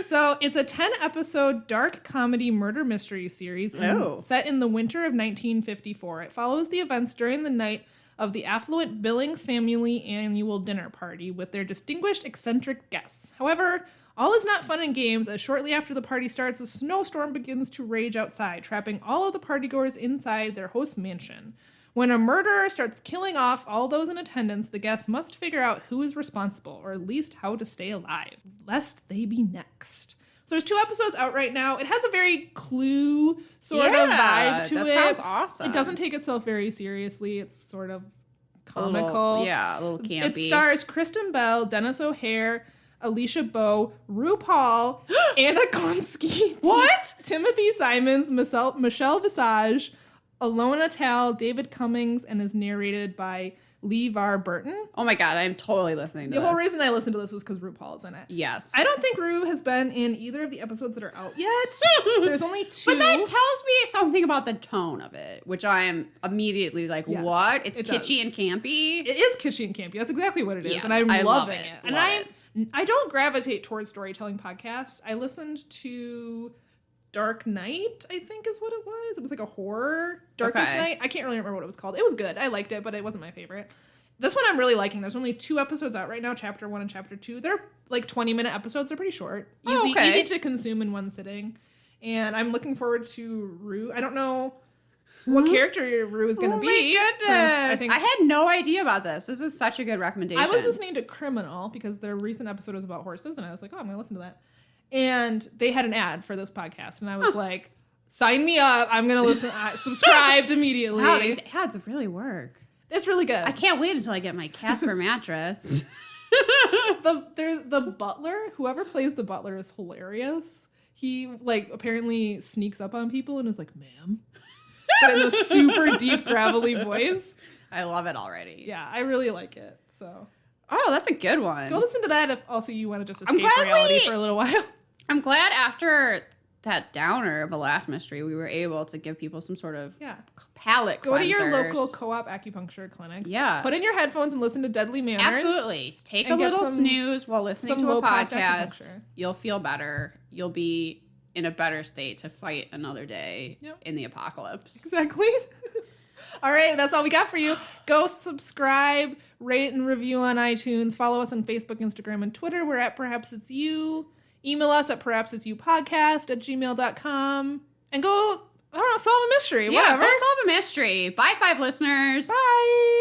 So it's a 10-episode dark comedy murder mystery series set in the winter of 1954. It follows the events during the night of the affluent Billings family annual dinner party with their distinguished eccentric guests. However, all is not fun and games, as shortly after the party starts, a snowstorm begins to rage outside, trapping all of the partygoers inside their host's mansion. When a murderer starts killing off all those in attendance, the guests must figure out who is responsible, or at least how to stay alive, lest they be next. So there's 2 episodes out right now. It has a very Clue sort of vibe to it. That sounds awesome. It doesn't take itself very seriously. It's sort of comical. A little campy. It stars Kristen Bell, Dennis O'Hare, Alicia Bowe, RuPaul, Anna Klumsky, Timothy Simons, Michelle Visage, Alona Tal, David Cummings, and is narrated by LeVar Burton. Oh my god, I'm totally listening to this. The whole reason I listened to this was because RuPaul is in it. Yes. I don't think Ru has been in either of the episodes that are out yet. There's only 2. But that tells me something about the tone of it, which I am immediately like, yes, what? It's kitschy and campy? It is kitschy and campy. That's exactly what it is. Yeah, And I'm loving it. And I I don't gravitate towards storytelling podcasts. I listened to Dark Knight, I think is what it was. It was like a horror Darkest Night. I can't really remember what it was called. It was good. I liked it, but it wasn't my favorite. This one I'm really liking. There's only 2 episodes out right now, chapter 1 and chapter 2. They're like 20-minute episodes. They're pretty short. Easy to consume in one sitting. And I'm looking forward to Ru. I don't know what character Ru is going to be. Oh my goodness. I had no idea about this. This is such a good recommendation. I was listening to Criminal because their recent episode was about horses, and I was like, oh, I'm going to listen to that. And they had an ad for this podcast, and I was like, sign me up. I'm going to listen. I subscribed immediately. Wow, these ads really work. It's really good. I can't wait until I get my Casper mattress. There's the butler. Whoever plays the butler is hilarious. He like apparently sneaks up on people and is like, "Ma'am," but in a super deep gravelly voice. I love it already. Yeah, I really like it. So Oh, that's a good one. go listen to that if also you want to just escape glad reality for a little while. I'm glad after that downer of the last mystery, we were able to give people some sort of Yeah. palate Go to your cleansers. local co-op acupuncture clinic. Yeah. Put in your headphones and listen to Deadly Manners. Absolutely. Take a and get little some- snooze while listening some to a low-cost podcast. acupuncture. You'll feel better. You'll be in a better state to fight another day Yep. in the apocalypse. Exactly. All right, that's all we got for you. Go subscribe, rate, and review on iTunes. Follow us on Facebook, Instagram, and Twitter. We're at Perhaps It's You. Email us at perhapsitsyoupodcast@gmail.com. And go, I don't know, solve a mystery. Yeah, Whatever. go solve a mystery. Bye, 5 listeners. Bye.